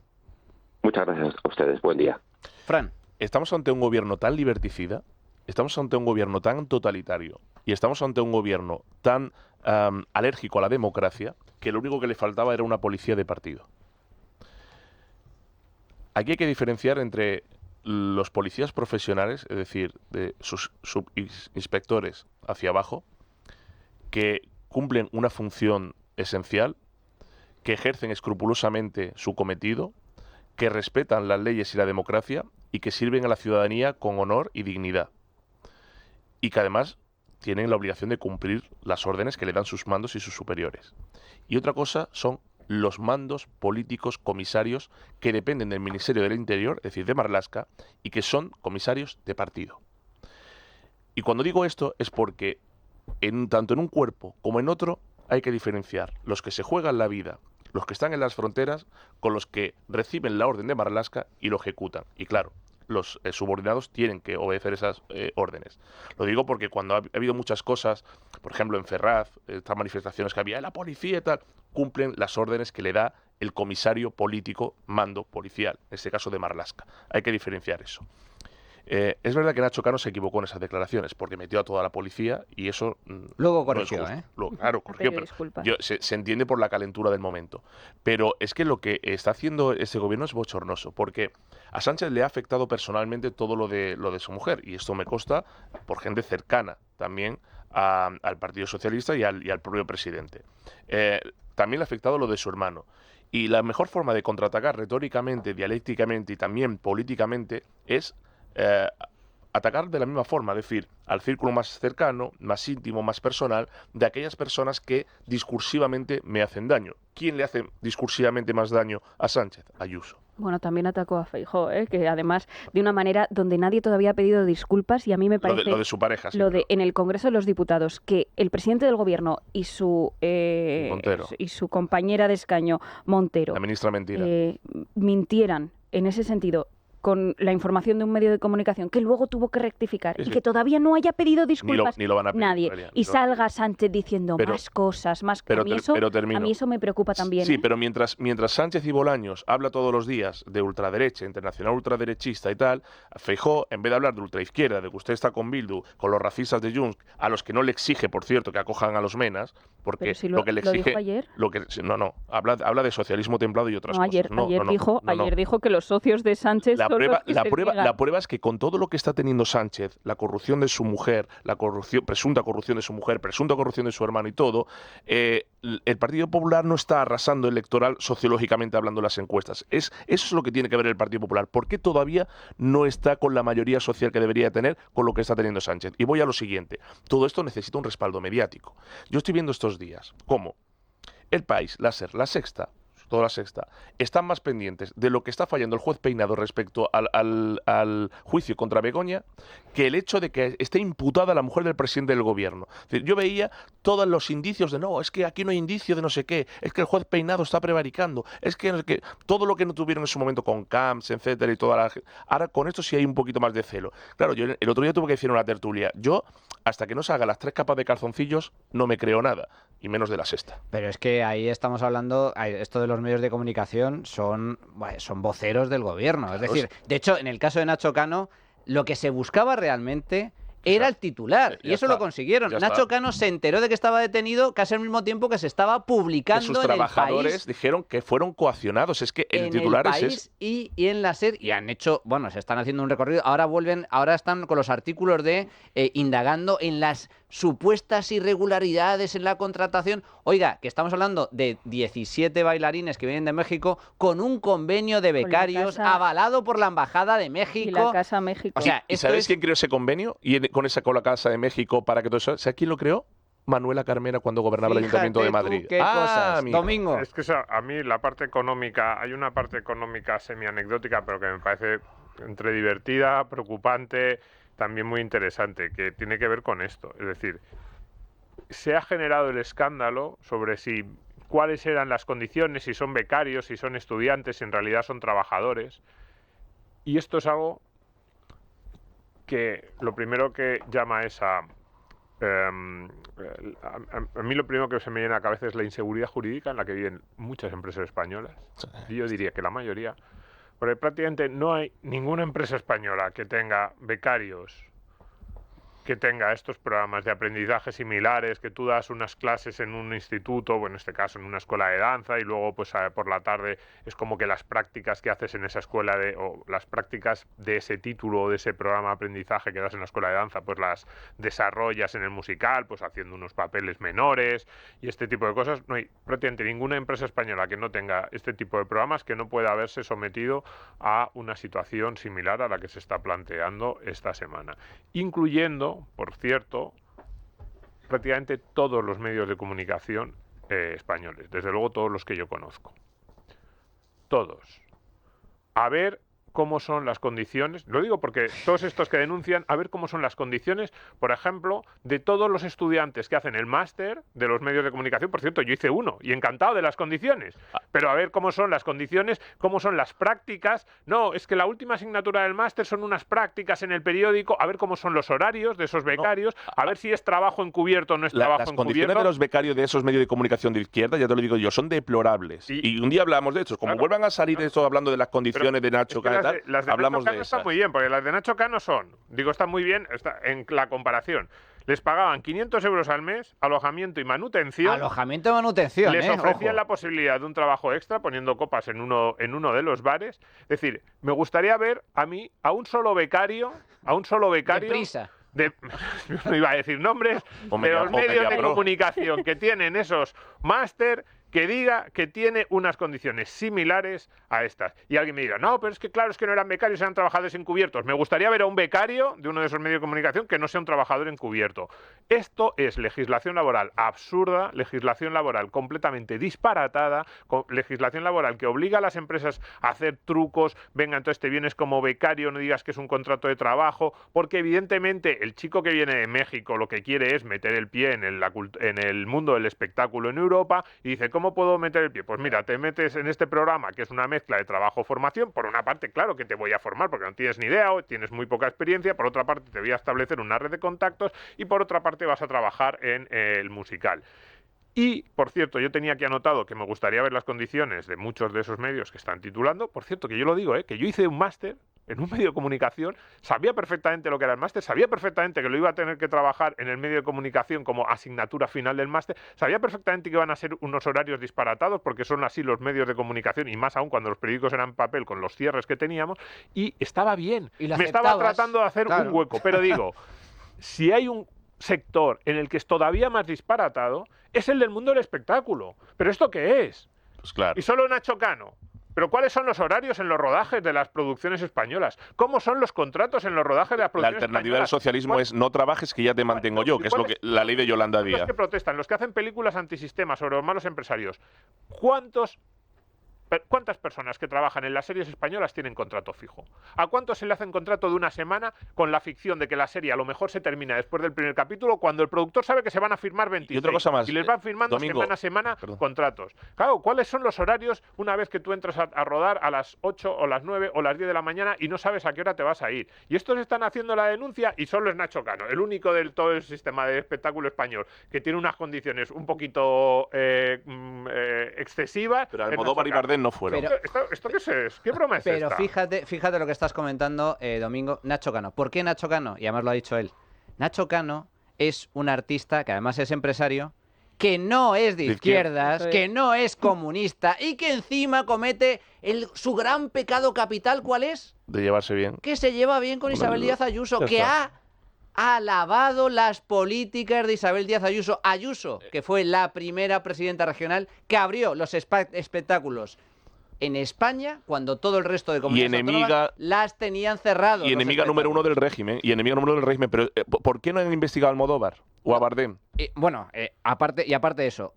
S9: Muchas gracias a ustedes, buen día.
S1: Fran.
S2: Estamos ante un gobierno tan liberticida, estamos ante un gobierno tan totalitario y estamos ante un gobierno tan alérgico a la democracia que lo único que le faltaba era una policía de partido. Aquí hay que diferenciar entre los policías profesionales, es decir, de sus subinspectores hacia abajo, que cumplen una función esencial, que ejercen escrupulosamente su cometido, que respetan las leyes y la democracia y que sirven a la ciudadanía con honor y dignidad. Y que además tienen la obligación de cumplir las órdenes que le dan sus mandos y sus superiores. Y otra cosa son los mandos políticos comisarios que dependen del Ministerio del Interior, es decir, de Marlaska, y que son comisarios de partido. Y cuando digo esto es porque tanto en un cuerpo como en otro hay que diferenciar los que se juegan la vida los que están en las fronteras con los que reciben la orden de Marlaska y lo ejecutan. Y claro, los subordinados tienen que obedecer esas órdenes. Lo digo porque cuando ha habido muchas cosas, por ejemplo en Ferraz, estas manifestaciones que había, la policía y tal, cumplen las órdenes que le da el comisario político mando policial, en este caso de Marlaska. Hay que diferenciar eso. Es verdad que Nacho Cano se equivocó en esas declaraciones porque metió a toda la policía y eso
S1: luego corrigió,
S2: no es justo. Claro, corrigió, pero se entiende por la calentura del momento. Pero es que lo que está haciendo este gobierno es bochornoso, porque a Sánchez le ha afectado personalmente todo lo de su mujer, y esto me consta por gente cercana también al Partido Socialista y al propio presidente. También le ha afectado lo de su hermano. Y la mejor forma de contraatacar retóricamente, dialécticamente y también políticamente es atacar de la misma forma, es decir, al círculo más cercano, más íntimo, más personal, de aquellas personas que discursivamente me hacen daño. ¿Quién le hace discursivamente más daño a Sánchez? Ayuso.
S3: Bueno, también atacó a Feijóo, que además de una manera donde nadie todavía ha pedido disculpas, y a mí me parece...
S2: Lo de su pareja, sí.
S3: En el Congreso de los Diputados, que el presidente del Gobierno y su compañera de escaño, Montero,
S2: la ministra mentira,
S3: mintieran en ese sentido con la información de un medio de comunicación que luego tuvo que rectificar y que todavía no haya pedido disculpas
S2: ni lo van a pedir,
S3: nadie, y salga Sánchez diciendo más cosas, a mí eso me preocupa también.
S2: Sí, pero mientras Sánchez y Bolaños habla todos los días de ultraderecha, internacional ultraderechista y tal, Feijóo, en vez de hablar de ultraizquierda, de que usted está con Bildu, con los racistas de Junts, a los que no le exige, por cierto, que acojan a los menas, porque
S3: si
S2: lo que le exige...
S3: ¿Lo dijo ayer?
S2: Habla de socialismo templado y otras cosas.
S3: Ayer dijo que los socios de Sánchez...
S2: La prueba es que con todo lo que está teniendo Sánchez, la corrupción de su mujer, presunta corrupción de su mujer, presunta corrupción de su hermano y todo, el Partido Popular no está arrasando electoral sociológicamente hablando las encuestas. Eso es lo que tiene que ver el Partido Popular. ¿Por qué todavía no está con la mayoría social que debería tener con lo que está teniendo Sánchez? Y voy a lo siguiente. Todo esto necesita un respaldo mediático. Yo estoy viendo estos días cómo El País, La Ser, La Sexta, toda La Sexta, están más pendientes de lo que está fallando el juez Peinado respecto al juicio contra Begoña que el hecho de que esté imputada la mujer del presidente del gobierno. Es decir, yo veía todos los indicios de no, es que aquí no hay indicio de no sé qué, es que el juez Peinado está prevaricando, es que todo lo que no tuvieron en su momento con Camps, etcétera, y toda la... Ahora con esto sí hay un poquito más de celo. Claro, yo el otro día tuve que decir una tertulia. Yo, hasta que no salga las 3 capas de calzoncillos, no me creo nada, y menos de La Sexta.
S1: Pero es que ahí estamos hablando, esto de los medios de comunicación son voceros del gobierno. Es decir, de hecho, en el caso de Nacho Cano, lo que se buscaba realmente era el titular, y eso lo consiguieron. Nacho Cano se enteró de que estaba detenido casi al mismo tiempo que se estaba publicando en El País.
S2: Sus trabajadores dijeron que fueron coaccionados. Es que el titular es ese.
S1: Y en La Ser, y han hecho, se están haciendo un recorrido. Ahora están con los artículos de indagando en las supuestas irregularidades en la contratación. Oiga, que estamos hablando de 17 bailarines que vienen de México con un convenio de becarios avalado por la Embajada de México.
S3: Y la Casa México.
S1: O sea,
S2: ¿Y sabéis quién creó ese convenio? Con la Casa de México para que todo eso... ¿Sabes quién lo creó? Manuela Carmena cuando gobernaba el Ayuntamiento de Madrid.
S1: ¿Qué cosas?
S2: Amigo.
S1: Domingo.
S4: Es que a mí la parte económica, hay una parte económica semi-anecdótica, pero que me parece entre divertida, preocupante, también muy interesante, que tiene que ver con esto. Es decir, se ha generado el escándalo sobre cuáles eran las condiciones, si son becarios, si son estudiantes, si en realidad son trabajadores. Y esto es algo que lo primero que llama es a mí lo primero que se me viene a la cabeza es la inseguridad jurídica en la que viven muchas empresas españolas. Y yo diría que la mayoría, porque prácticamente no hay ninguna empresa española que tenga becarios, que tenga estos programas de aprendizaje similares, que tú das unas clases en un instituto, o en este caso en una escuela de danza, y luego pues por la tarde es como que las prácticas que haces en esa escuela o las prácticas de ese título o de ese programa de aprendizaje que das en la escuela de danza, pues las desarrollas en el musical, pues haciendo unos papeles menores y este tipo de cosas. No hay prácticamente ninguna empresa española que no tenga este tipo de programas que no pueda haberse sometido a una situación similar a la que se está planteando esta semana, incluyendo, por cierto, prácticamente todos los medios de comunicación españoles, desde luego todos los que yo conozco. Todos. A ver cómo son las condiciones, lo digo porque todos estos que denuncian, a ver cómo son las condiciones, por ejemplo, de todos los estudiantes que hacen el máster de los medios de comunicación. Por cierto, yo hice uno y encantado de las condiciones, pero a ver cómo son las condiciones, cómo son las prácticas. No, es que la última asignatura del máster son unas prácticas en el periódico, a ver cómo son los horarios de esos becarios, a ver si es trabajo encubierto o no es trabajo encubierto.
S2: Las condiciones de los becarios de esos medios de comunicación de izquierda, ya te lo digo yo, son deplorables. Y un día hablamos de esto. Como vuelvan a salir esto hablando de las condiciones de Nacho Cano y tal, hablamos de eso.
S4: Están muy bien, porque las de Nacho Cano están muy bien en la comparación. Les pagaban 500 euros al mes, alojamiento y manutención.
S1: Alojamiento y manutención,
S4: Les ofrecían
S1: ojo.
S4: la posibilidad de un trabajo extra poniendo copas en uno de los bares. Es decir, me gustaría ver a un solo becario.
S1: Deprisa.
S4: No iba a decir nombres, de los medios de comunicación que tienen esos máster, que diga que tiene unas condiciones similares a estas. Y alguien me dirá, no, pero es que claro, es que no eran becarios, eran trabajadores encubiertos. Me gustaría ver a un becario de uno de esos medios de comunicación que no sea un trabajador encubierto. Esto es legislación laboral absurda, legislación laboral completamente disparatada, legislación laboral que obliga a las empresas a hacer trucos. Venga, entonces te vienes como becario, no digas que es un contrato de trabajo, porque evidentemente el chico que viene de México lo que quiere es meter el pie en el mundo del espectáculo en Europa y dice, ¿cómo puedo meter el pie? Pues mira, te metes en este programa que es una mezcla de trabajo-formación. Por una parte, claro que te voy a formar porque no tienes ni idea o tienes muy poca experiencia. Por otra parte, te voy a establecer una red de contactos y por otra parte vas a trabajar en el musical. Y, por cierto, yo tenía aquí anotado que me gustaría ver las condiciones de muchos de esos medios que están titulando. Por cierto, que yo lo digo, que yo hice un máster en un medio de comunicación, sabía perfectamente lo que era el máster, sabía perfectamente que lo iba a tener que trabajar en el medio de comunicación como asignatura final del máster, sabía perfectamente que iban a ser unos horarios disparatados, porque son así los medios de comunicación, y más aún cuando los periódicos eran papel con los cierres que teníamos, y estaba bien. Me estaba tratando de hacer un hueco, pero digo, si hay un sector en el que es todavía más disparatado, es el del mundo del espectáculo. ¿Pero esto qué es?
S2: Pues claro.
S4: Y solo Nacho Cano. ¿Pero cuáles son los horarios en los rodajes de las producciones españolas? ¿Cómo son los contratos en los rodajes de las producciones españolas?
S2: La alternativa del socialismo es no trabajes que ya te mantengo yo, que es lo que la ley de Yolanda Díaz.
S4: Los que protestan, los que hacen películas antisistema sobre los malos empresarios, ¿cuántas personas que trabajan en las series españolas tienen contrato fijo? ¿A cuántos se le hacen contrato de una semana con la ficción de que la serie a lo mejor se termina después del primer capítulo cuando el productor sabe que se van a firmar 26?
S2: Y otra cosa más.
S4: Y les van firmando semana a semana contratos. Claro, ¿cuáles son los horarios una vez que tú entras a rodar a las 8 o las 9 o las 10 de la mañana y no sabes a qué hora te vas a ir? Y estos están haciendo la denuncia y solo es Nacho Cano, el único del todo el sistema de espectáculo español que tiene unas condiciones un poquito excesivas.
S2: Pero Almodóvar y Bardem no fueron.
S1: Pero,
S4: ¿Esto qué es? ¿Qué broma es esta?
S1: Pero fíjate lo que estás comentando, Domingo. Nacho Cano. ¿Por qué Nacho Cano? Y además lo ha dicho él. Nacho Cano es un artista que además es empresario, que no es de izquierdas, que no es comunista y que encima comete su gran pecado capital. ¿Cuál es?
S2: De llevarse bien.
S1: Que se lleva bien con Isabel Díaz Ayuso, que ha alabado las políticas de Isabel Díaz Ayuso. Ayuso, que fue la primera presidenta regional que abrió los espectáculos en España, cuando todo el resto de comunidades autónomas las tenían cerradas.
S2: Y enemiga número uno del régimen. Pero ¿por qué no han investigado a Almodóvar o a Bardem?
S1: Aparte de eso,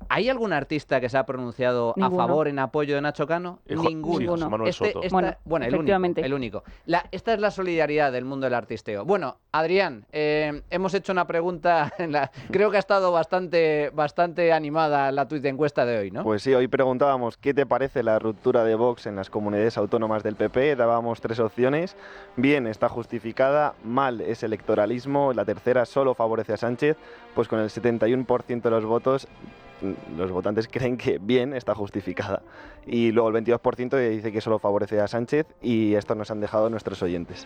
S1: ¿hay algún artista que se ha pronunciado a favor, en apoyo de Nacho Cano? Ninguno.
S2: Sí, José Manuel Soto.
S1: El único. Esta es la solidaridad del mundo del artisteo. Bueno, Adrián, hemos hecho una pregunta, creo que ha estado bastante animada la tuit de encuesta de hoy, ¿no?
S10: Pues sí, hoy preguntábamos qué te parece la ruptura de Vox en las comunidades autónomas del PP, dábamos 3 opciones. Bien, está justificada, mal es electoralismo, la tercera solo favorece a Sánchez, pues con el 71% de los votos los votantes creen que bien está justificada. Y luego el 22% dice que solo favorece a Sánchez y esto nos han dejado nuestros oyentes.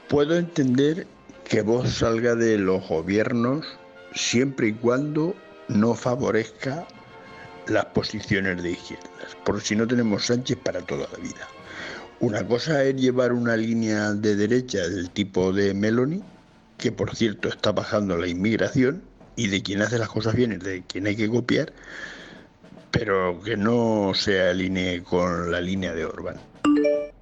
S11: Puedo entender que Vox salga de los gobiernos siempre y cuando no favorezca las posiciones de izquierdas, porque si no tenemos Sánchez para toda la vida. Una cosa es llevar una línea de derecha del tipo de Meloni, que por cierto está bajando la inmigración, y de quien hace las cosas bien es de quien hay que copiar, pero que no se alinee con la línea de Orbán.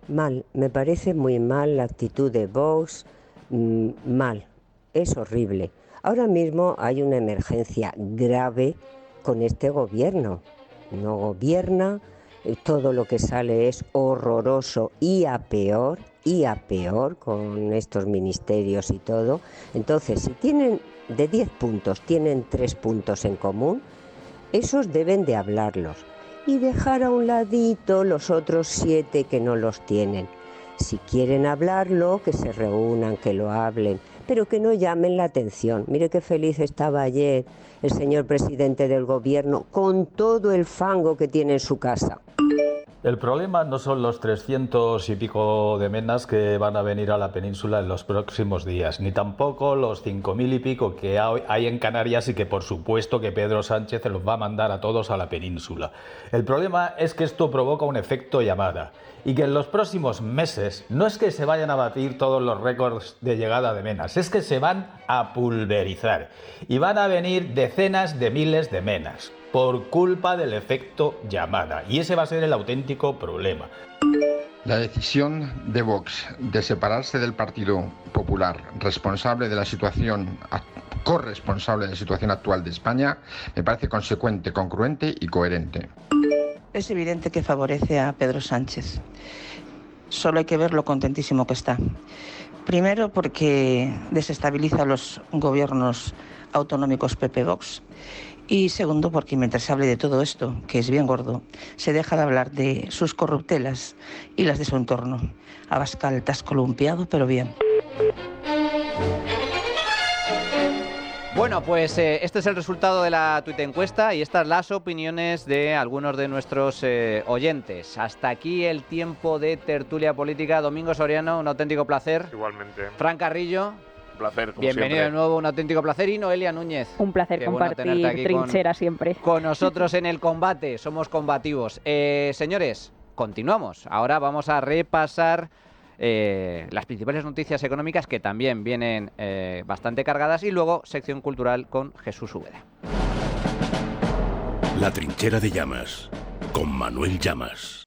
S12: Mal, me parece muy mal la actitud de Vox, mal, es horrible. Ahora mismo hay una emergencia grave con este gobierno. No gobierna, todo lo que sale es horroroso y a peor con estos ministerios y todo. Entonces, si tienen de 10 puntos, tienen 3 puntos en común, esos deben de hablarlos y dejar a un ladito los otros 7 que no los tienen. Si quieren hablarlo, que se reúnan, que lo hablen, pero que no llamen la atención. Mire qué feliz estaba ayer el señor presidente del gobierno con todo el fango que tiene en su casa.
S13: El problema no son los 300 y pico de menas que van a venir a la península en los próximos días, ni tampoco los 5.000 y pico que hay en Canarias y que por supuesto que Pedro Sánchez se los va a mandar a todos a la península. El problema es que esto provoca un efecto llamada y que en los próximos meses no es que se vayan a batir todos los récords de llegada de menas, es que se van a pulverizar y van a venir decenas de miles de menas por culpa del efecto llamada, y ese va a ser el auténtico problema.
S14: La decisión de Vox de separarse del Partido Popular, responsable de la situación, corresponsable de la situación actual de España, me parece consecuente, congruente y coherente.
S15: Es evidente que favorece a Pedro Sánchez. Solo hay que ver lo contentísimo que está. Primero porque desestabiliza los gobiernos autonómicos PP-Vox. Y segundo, porque mientras se hable de todo esto, que es bien gordo, se deja de hablar de sus corruptelas y las de su entorno. Abascal está columpiado, pero bien.
S1: Bueno, pues este es el resultado de la tuitencuesta y estas las opiniones de algunos de nuestros oyentes. Hasta aquí el tiempo de tertulia política. Domingo Soriano, un auténtico placer.
S4: Igualmente.
S1: Fran Carrillo.
S2: Placer, como
S1: bienvenido
S2: siempre.
S1: De nuevo, un auténtico placer. Y Noelia Núñez.
S3: Un placer compartir trinchera siempre.
S1: Con nosotros en el combate, somos combativos. Señores, continuamos. Ahora vamos a repasar las principales noticias económicas que también vienen bastante cargadas y luego sección cultural con Jesús Úbeda.
S7: La trinchera de Llamas, con Manuel Llamas.